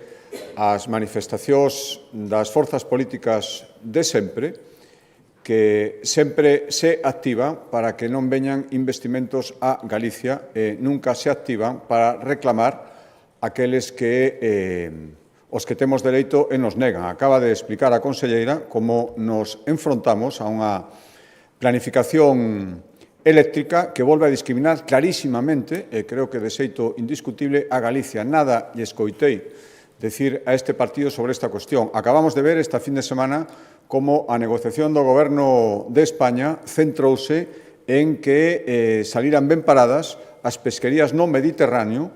as manifestacións das forzas políticas de sempre, que sempre se activan para que non veñan investimentos a Galicia e nunca se activan para reclamar aqueles que os que temos dereito e nos negan. Acaba de explicar a conselleira como nos enfrontamos a unha planificación eléctrica que volve a discriminar clarísimamente, e creo que de xeito indiscutible, a Galicia. Nada lle escoitei decir a este partido sobre esta cuestión. Acabamos de ver esta fin de semana como a negociación do Goberno de España centrouse en que saliran ben paradas as pesquerías no Mediterráneo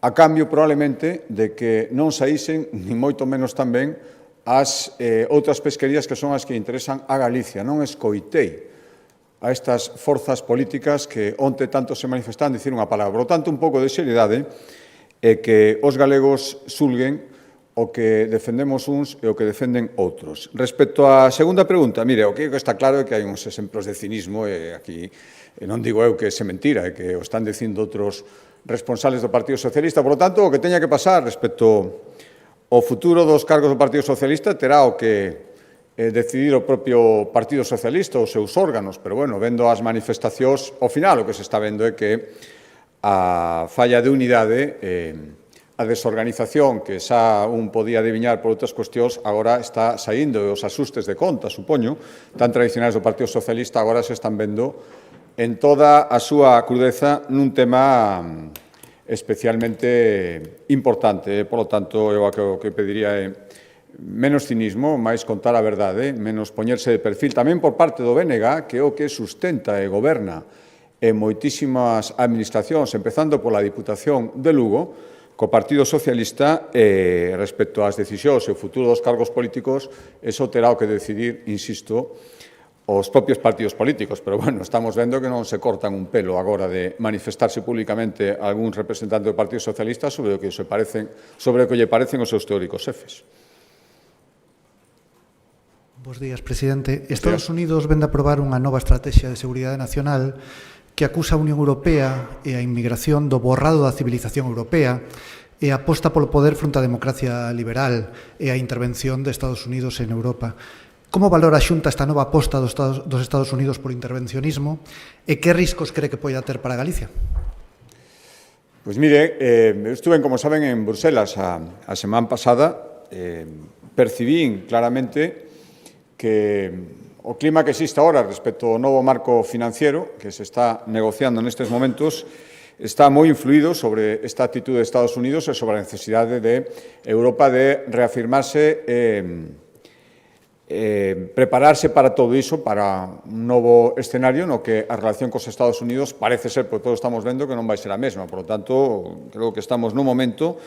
a cambio probablemente de que non saísen, ni moito menos tamén, as outras pesquerías que son as que interesan a Galicia. Non escoitei a estas forzas políticas que onte tanto se manifestan dicir unha palabra. Por tanto, un pouco de seriedade e que os galegos xulguen o que defendemos uns e o que defenden outros. Respecto á segunda pregunta, mire, o que está claro é que hai uns exemplos de cinismo e aquí non digo eu que se mentira, é que o están dicindo outros responsables do Partido Socialista. Por lo tanto, o que teña que pasar respecto ao futuro dos cargos do Partido Socialista terá o que decidir o propio Partido Socialista, os seus órganos, pero, bueno, vendo as manifestacións, ao final o que se está vendo é que a falla de unidade, a desorganización que xa un podía adiviñar por outras cuestións, agora está saindo, e os asustes de conta, supoño, tan tradicionais do Partido Socialista, agora se están vendo en toda a súa crudeza nun tema especialmente importante. Por lo tanto, eu o que pediría é menos cinismo, máis contar a verdade, menos poñerse de perfil, tamén por parte do BNG, que é o que sustenta e goberna en moitísimas administracións, empezando pola Diputación de Lugo, co Partido Socialista, respecto ás decisións e o futuro dos cargos políticos, eso terá o que decidir, insisto, os propios partidos políticos. Pero, bueno, estamos vendo que non se cortan un pelo agora de manifestarse públicamente algún representante do Partido Socialista sobre o que lle parecen os seus teóricos xefes. Bos días, presidente. Estados Unidos vende a aprobar unha nova estrategia de seguridade nacional que acusa a Unión Europea e a inmigración do borrado da civilización europea e aposta polo poder fronte á democracia liberal e a intervención de Estados Unidos en Europa. Como valora a Xunta esta nova aposta dos Estados Unidos por intervencionismo e que riscos cree que poida ter para Galicia? Pois mire, estuve, como saben, en Bruselas a semana pasada, percibín claramente que o clima que existe ahora respecto ao novo marco financiero que se está negociando nestes momentos está moi influído sobre esta actitude de Estados Unidos e sobre a necesidade de Europa de reafirmarse prepararse para todo iso, para un novo escenario no que a relación cos Estados Unidos parece ser, por todo estamos vendo, que non vai ser a mesma. Por lo tanto, creo que estamos nun momento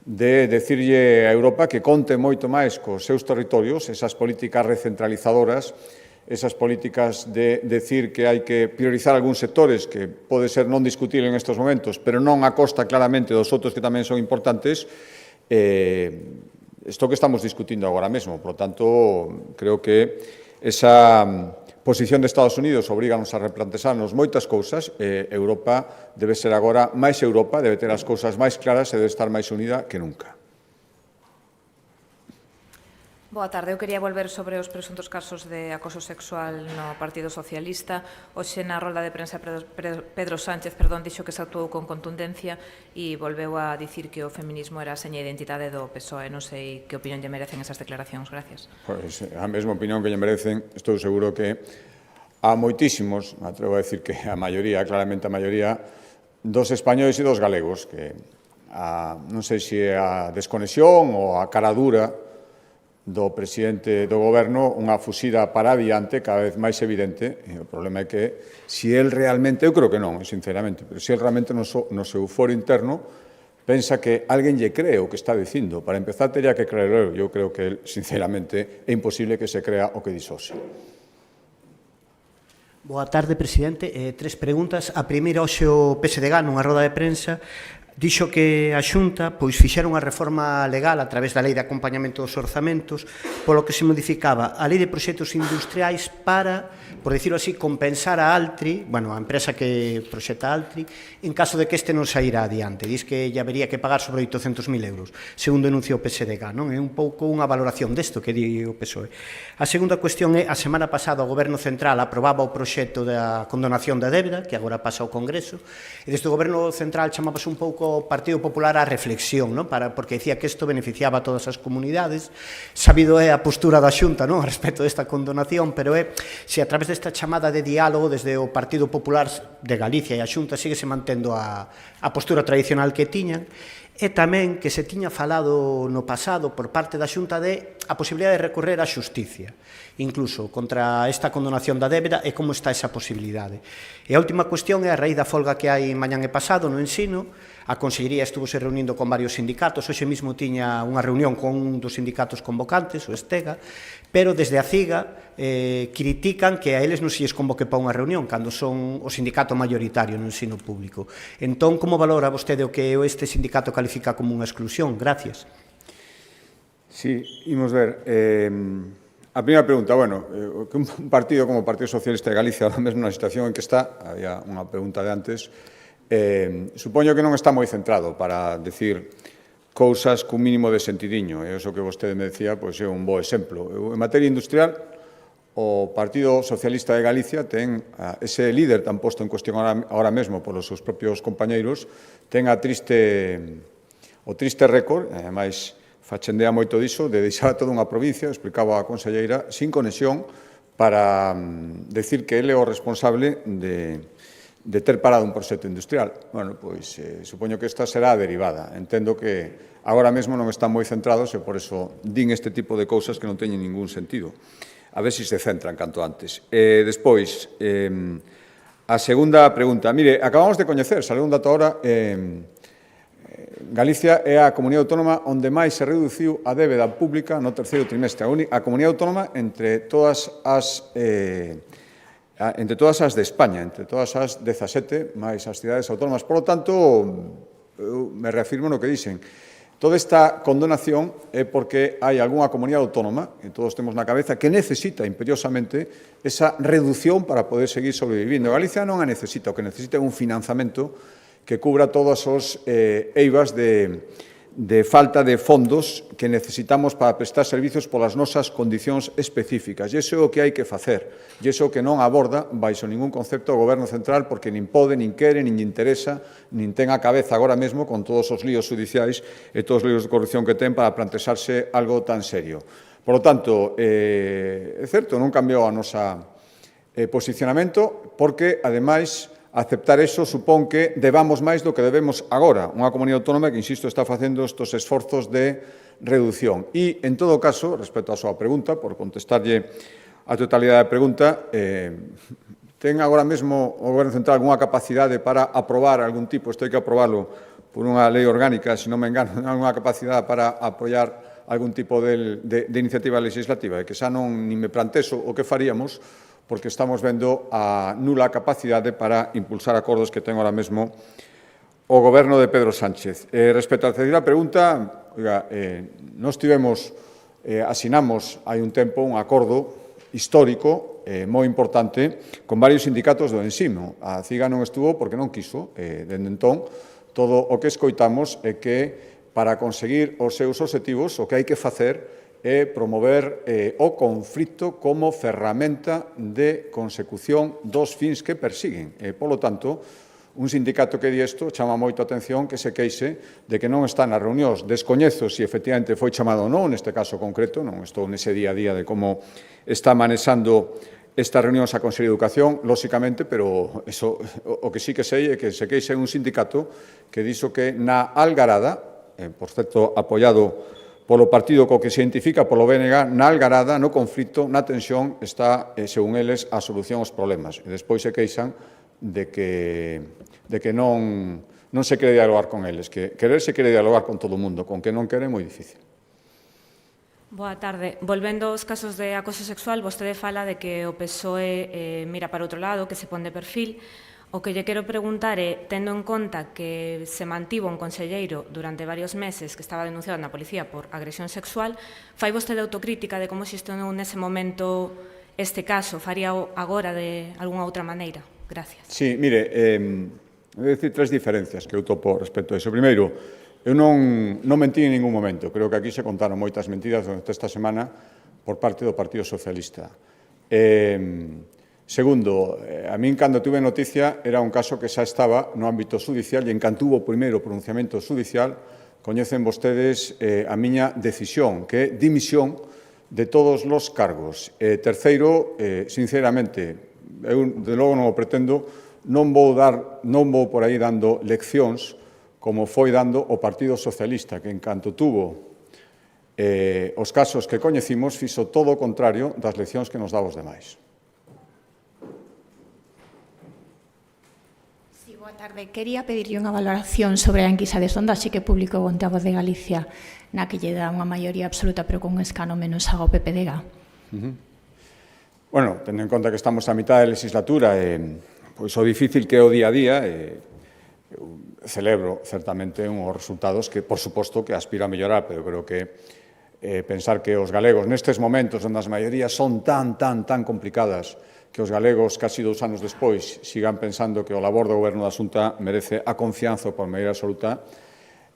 de decirlle a Europa que conte moito máis cos seus territorios, esas políticas recentralizadoras, esas políticas de decir que hai que priorizar algúns sectores que pode ser non discutible en estes momentos, pero non a costa claramente dos outros que tamén son importantes, isto que estamos discutindo agora mesmo. Por lo tanto, creo que esa posición de Estados Unidos obriganos a replantearnos moitas cousas. Europa debe ser agora máis Europa, debe ter as cousas máis claras e debe estar máis unida que nunca. Boa tarde. Eu quería volver sobre os presuntos casos de acoso sexual no Partido Socialista. Hoxe na rolda de prensa Pedro Sánchez dixo que se actuou con contundencia e volveu a dicir que o feminismo era a seña de identidade do PSOE. Non sei que opinión lle merecen esas declaracións. Gracias. Pois a mesma opinión que lle merecen. Estou seguro que há moitísimos, me atrevo a decir que a maioría, claramente a maioría, dos españoles e dos galegos, que non sei se a desconexión ou a cara dura do presidente do goberno, unha fuxida para adiante cada vez máis evidente. E o problema é que, se el realmente, eu creo que non, sinceramente, pero se el realmente no seu foro interno pensa que alguén lle cree o que está dicindo, para empezar teria que creer eu creo que el, sinceramente, é imposible que se crea o que dixose. Boa tarde, presidente. Tres preguntas. A primeira, hoxe o PSDG, nunha roda de prensa, dixo que a Xunta fixera unha reforma legal a través da Lei de Acompañamento dos Orzamentos, polo que se modificaba a Lei de Proxectos Industriais para, por dicirlo así, compensar a Altri, a empresa que proxecta Altri, en caso de que este non saíra adiante. Diz que lle habería que pagar sobre 800.000 euros, segundo denuncia o PSDG. Non é un pouco unha valoración desto que di o PSOE. A segunda cuestión é, a semana pasada o Goberno Central aprobaba o proxecto da condonación da débeda, que agora pasa ao Congreso, e desde o Goberno Central chamábase un pouco o Partido Popular á reflexión, porque dicía que isto beneficiaba a todas as comunidades. Sabido é a postura da Xunta a respecto desta condonación, pero é se a través desta chamada de diálogo desde o Partido Popular de Galicia e a Xunta sigue se mantendo a postura tradicional que tiñan, e tamén que se tiña falado no pasado por parte da Xunta de a posibilidade de recorrer á xusticia, incluso contra esta condonación da débeda, e como está esa posibilidade. E a última cuestión é a raíz da folga que hai mañán e pasado no ensino. A Consellería estuvose reunindo con varios sindicatos, hoxe mesmo tiña unha reunión con un dos sindicatos convocantes, o Estega, pero desde a CIGA critican que a eles non se lles convoque para unha reunión, cando son o sindicato mayoritario no ensino público. Entón, como valora vostede o que este sindicato califica como unha exclusión? Gracias. Sí, imos ver. A primeira pregunta, que un partido como o Partido Socialista de Galicia, ahora mesmo na situación en que está, había unha pregunta de antes, supoño que non está moi centrado para decir cousas cun mínimo de sentidiño, e iso que vostede me decía é un bo exemplo. En materia industrial, o Partido Socialista de Galicia ten ese líder tan posto en cuestión ahora mesmo polos seus propios compañeiros, ten o triste récord, ademais fachendea moito diso, de deixar toda unha provincia, explicaba a conselleira, sin conexión para decir que ele é o responsable de ter parado un proxecto industrial. Supoño que esta será a derivada. Entendo que agora mesmo non están moi centrados e por eso din este tipo de cousas que non teñen ningún sentido. A ver se centran canto antes. Despois, a segunda pregunta. Mire, acabamos de coñecer, saliu un dato ahora, Galicia é a comunidade autónoma onde máis se reduciu a débeda pública no terceiro trimestre. A comunidade autónoma entre todas as de España, entre todas as 17 máis as cidades autónomas. Por lo tanto, eu me reafirmo no que dixen. Toda esta condonación é porque hai algunha comunidade autónoma, que todos temos na cabeza, que necesita imperiosamente esa reducción para poder seguir sobrevivindo. Galicia non a necesita, o que necesita é un financiamento que cubra todos os eivas de falta de fondos que necesitamos para prestar servizos polas nosas condicións específicas. E iso é o que hai que facer. E iso é o que non aborda, baixo ningún concepto, o Goberno Central, porque nin pode, nin quere, nin lle interesa, nin ten a cabeza agora mesmo con todos os líos judiciais e todos os líos de corrupción que ten para plantexarse algo tan serio. Por lo tanto, é certo, non cambiou a nosa posicionamento, porque, ademais, aceptar eso supón que debamos máis do que debemos agora. Unha comunidade autónoma que, insisto, está facendo estes esforzos de reducción. E, en todo caso, respecto á súa pregunta, por contestarlle a totalidade da pregunta, ten agora mesmo o Goberno Central algunha capacidade para aprobar algún tipo, isto hai que aprobalo por unha lei orgánica, se non me engano, algunha capacidade para apoiar algún tipo de iniciativa legislativa, e que xa non ni me planteso o que faríamos, porque estamos vendo a nula capacidade para impulsar acordos que ten ahora mesmo o Goberno de Pedro Sánchez. Respecto á terceira pregunta, nós asinamos hai un tempo un acordo histórico moi importante con varios sindicatos do ensino. A CIGA non estuvo porque non quiso. Dende entón, todo o que escoitamos é que para conseguir os seus obxectivos o que hai que facer é promover o conflito como ferramenta de consecución dos fins que persiguen. Polo tanto, un sindicato que di isto chama moito a atención que se queixe de que non está nas reunións. Descoñezo se efectivamente foi chamado ou non, neste caso concreto, non estou nese día a día de como está manexando estas reunións a Consello de Educación, lóxicamente, pero eso, o que sí que sei é que se queixe un sindicato que dixo que na Algarada, por certo, apoiado polo partido co que se identifica polo BNG, na algarada, no conflito, na tensión, está, según eles, a solución aos problemas. E despois se queixan de que non se quere dialogar con eles, que querer se quere dialogar con todo o mundo, con que non quere é moi difícil. Boa tarde. Volvendo aos casos de acoso sexual, vostede fala de que o PSOE mira para outro lado, que se pon de perfil. O que lle quero preguntar é, tendo en conta que se mantivo un conselleiro durante varios meses que estaba denunciado na policía por agresión sexual, fai vostede autocrítica de como xestionou nese momento este caso? Faría agora de algunha outra maneira? Gracias. Sí, mire, vou dicir tres diferencias que eu topo respecto a iso. Primeiro, eu non mentí en ningún momento. Creo que aquí se contaron moitas mentiras durante esta semana por parte do Partido Socialista. Segundo, a min, cando tuve noticia, era un caso que xa estaba no ámbito judicial e en canto hubo o primeiro pronunciamento judicial, coñecen vostedes a miña decisión, que é dimisión de todos os cargos. Terceiro, sinceramente, eu de logo non o pretendo, non vou por aí dando leccións como foi dando o Partido Socialista, que en canto tuvo os casos que coñecimos, fixo todo o contrario das leccións que nos daba os demais. Quería pedirlle unha valoración sobre a enquisa de sondaxe que publicou onte a Voz de Galicia, na que lle dá unha maioría absoluta, pero con un escano menos ao PPDG. Bueno, tendo en conta que estamos a mitad de legislatura, pois o difícil que é o día a día, eu celebro certamente uns resultados que, por suposto, que aspiro a mellorar, pero creo que pensar que os galegos, nestes momentos onde as maiorías son tan complicadas, que os galegos, casi 2 anos despois, sigan pensando que o labor do Goberno da Xunta merece a confianza por maioría absoluta,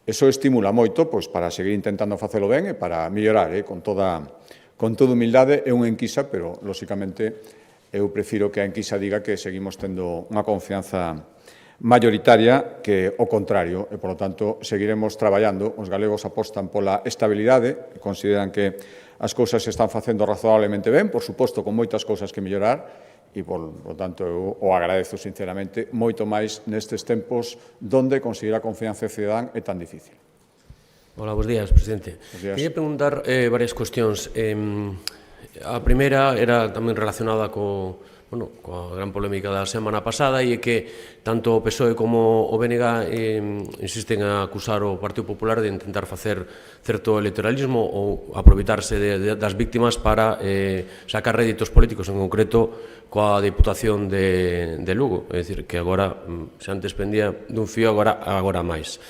eso estimula moito para seguir intentando facelo ben e para mellorar, con toda humildade. É unha enquisa, pero, lóxicamente, eu prefiro que a enquisa diga que seguimos tendo unha confianza maioritaria que o contrario, e, por lo tanto, seguiremos traballando. Os galegos apostan pola estabilidade, consideran que as cousas se están facendo razonablemente ben, por suposto, con moitas cousas que mellorar, e, por tanto, eu o agradezo sinceramente moito máis nestes tempos onde conseguir a confianza cidadán é tan difícil. Hola, bons días, presidente. Quería preguntar varias cuestións. A primeira era tamén relacionada coa gran polémica da semana pasada, e é que tanto o PSOE como o BNG insisten a acusar o Partido Popular de intentar facer certo electoralismo ou aproveitarse das víctimas para sacar réditos políticos, en concreto coa Diputación de Lugo. É dicir, que agora, se antes pendía dun fío, agora máis.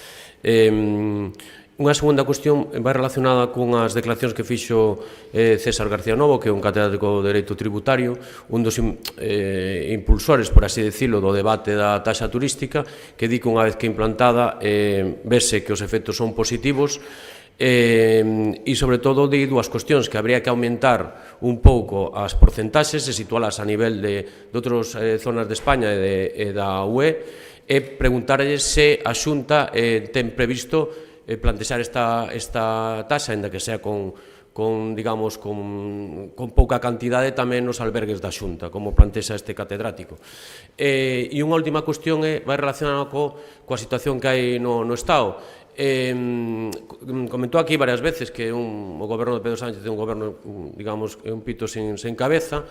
Unha segunda cuestión vai relacionada cunhas declaracións que fixo César García Novo, que é un catedrático de Dereito Tributario, un dos impulsores, por así decirlo, do debate da taxa turística, que di que unha vez que implantada vese que os efectos son positivos, e, sobre todo, di dúas cuestións, que habría que aumentar un pouco as porcentaxes e situalas a nivel de outras zonas de España e da UE, e preguntarlle se a Xunta ten previsto plantexar esta taxa, ainda que sea con digamos, con pouca cantidade tamén nos albergues da Xunta, como plantexa este catedrático. E unha última cuestión vai relacionada coa situación que hai no Estado. Comentou aquí varias veces que o goberno de Pedro Sánchez é un goberno, digamos, un pito sin cabeza.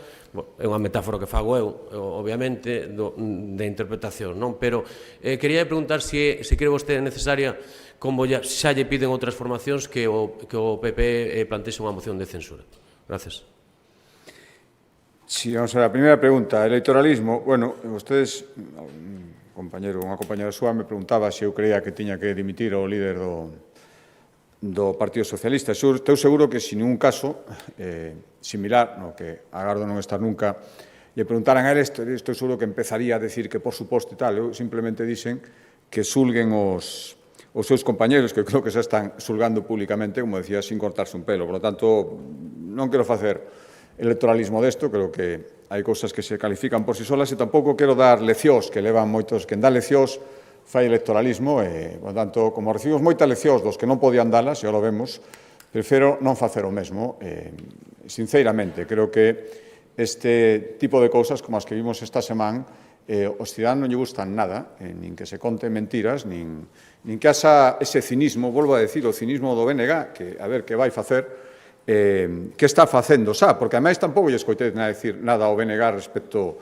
É unha metáfora que fago eu, obviamente, de interpretación, non? Pero quería preguntar se cree vostede necesaria, como xa lle piden outras formacións, que o PP plantexe unha moción de censura. Gracias. Sí, vamos a ver, a primeira pregunta, electoralismo. Bueno, vostedes, unha compañera súa me preguntaba se eu creía que tiña que dimitir o líder do Partido Socialista. Estou seguro que, sin ningún caso similar, no que agardo non estar nunca, lle preguntaran a él, estou seguro que empezaría a decir que, por suposto, e tal. Eu simplemente dixen que sulguen os seus compañeros, que creo que xa están sulgando públicamente, como decía, sin cortarse un pelo. Por lo tanto, non quero facer electoralismo desto, creo que hai cousas que se califican por si solas e tampouco quero dar leccións, que levan moitos, que en dar leccións fai electoralismo e, por tanto, como recibimos moitas leccións dos que non podían dalas, e lo vemos, prefiro non facer o mesmo. Sinceramente, creo que este tipo de cousas como as que vimos esta semana aos ciudadanos non lle gustan nada, nin que se conten mentiras, nin que haxa ese cinismo, volvo a decir, o cinismo do BNG, que a ver que vai facer, que está facendo xa, porque ademais tampouco lle escoitei decir nada ao BNG respecto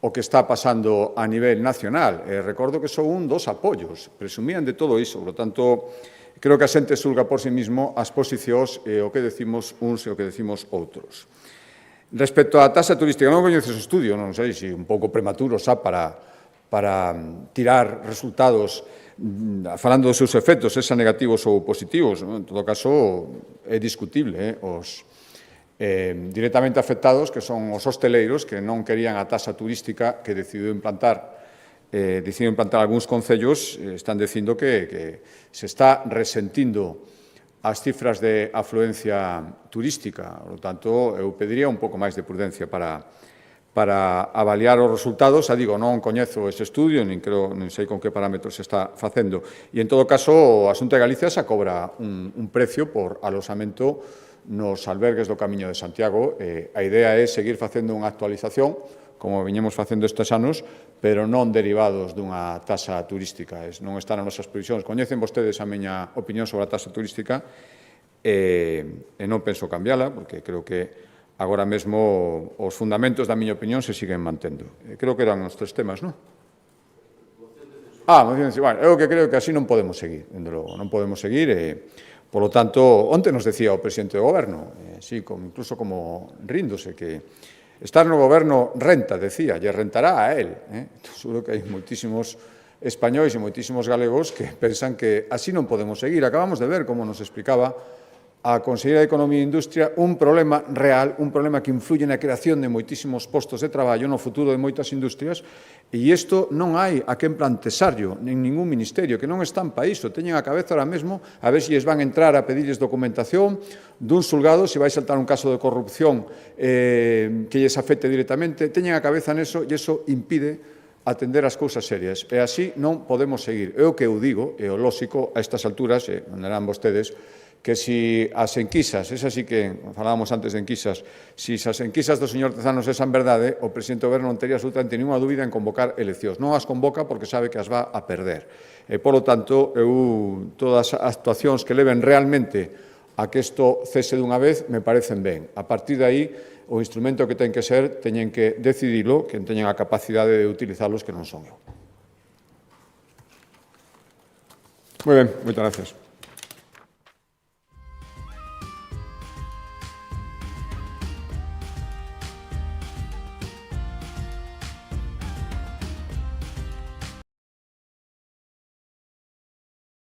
ao que está pasando a nivel nacional. Recordo que son un dos apoios, presumían de todo iso, por lo tanto, creo que a xente sulga por si mismo as posicións e o que decimos uns e o que decimos outros. Respecto á taxa turística, non coñeces o estudio, non sei se un pouco prematuro xa para tirar resultados falando dos seus efectos, se negativos ou positivos. En todo caso, é discutible. Os directamente afectados, que son os hosteleiros, que non querían a taxa turística que decidiu implantar algúns concellos, están dicindo que se está resentindo as cifras de afluencia turística. Por lo tanto, eu pediría un pouco máis de prudencia para avaliar os resultados. Xa digo, non coñezo ese estudio, nin sei con que parámetros se está facendo. E, en todo caso, a Xunta de Galicia xa cobra un precio por aloxamento nos albergues do Camiño de Santiago. A idea é seguir facendo unha actualización, como viñemos facendo estes anos, pero non derivados dunha taxa turística. Non están nas nosas previsións. Coñecen vostedes a miña opinión sobre a taxa turística e non penso cambiála, porque creo que agora mesmo os fundamentos da miña opinión se siguen mantendo. Creo que eran os tres temas, non? Eu que creo que así non podemos seguir, dende logo, non podemos seguir. Por lo tanto, onte nos decía o presidente do Goberno, incluso como ríndose, que estar no Goberno renta, decía, lle rentará a él. Seguro que hai moitísimos españois e moitísimos galegos que pensan que así non podemos seguir. Acabamos de ver como nos explicaba a Conselleira de Economía e Industria un problema real, un problema que influye na creación de moitísimos postos de traballo no futuro de moitas industrias, e isto non hai a quen plantexarlo, nin ningún ministerio, que non están para iso. Teñen a cabeza ahora mesmo a ver se lles van entrar a pedirles documentación dun xulgado, se vai saltar un caso de corrupción que lles afecte directamente. Teñen a cabeza neso e iso impide atender as cousas serias. E así non podemos seguir. É o que eu digo, e o lóxico a estas alturas, e andarán vostedes, que si as enquisas, esa sí que falábamos antes de enquisas, si as enquisas do señor Tezanos esan verdade, o presidente do Goberno non tería absolutamente ninguna dúbida en convocar eleccións. Non as convoca porque sabe que as va a perder. E, polo tanto, todas as actuacións que leven realmente a que isto cese dunha vez me parecen ben. A partir de aí, o instrumento que ten que ser, teñen que decidilo, que teñen a capacidade de utilizalos, que non son eu. Moi ben, moitas gracias.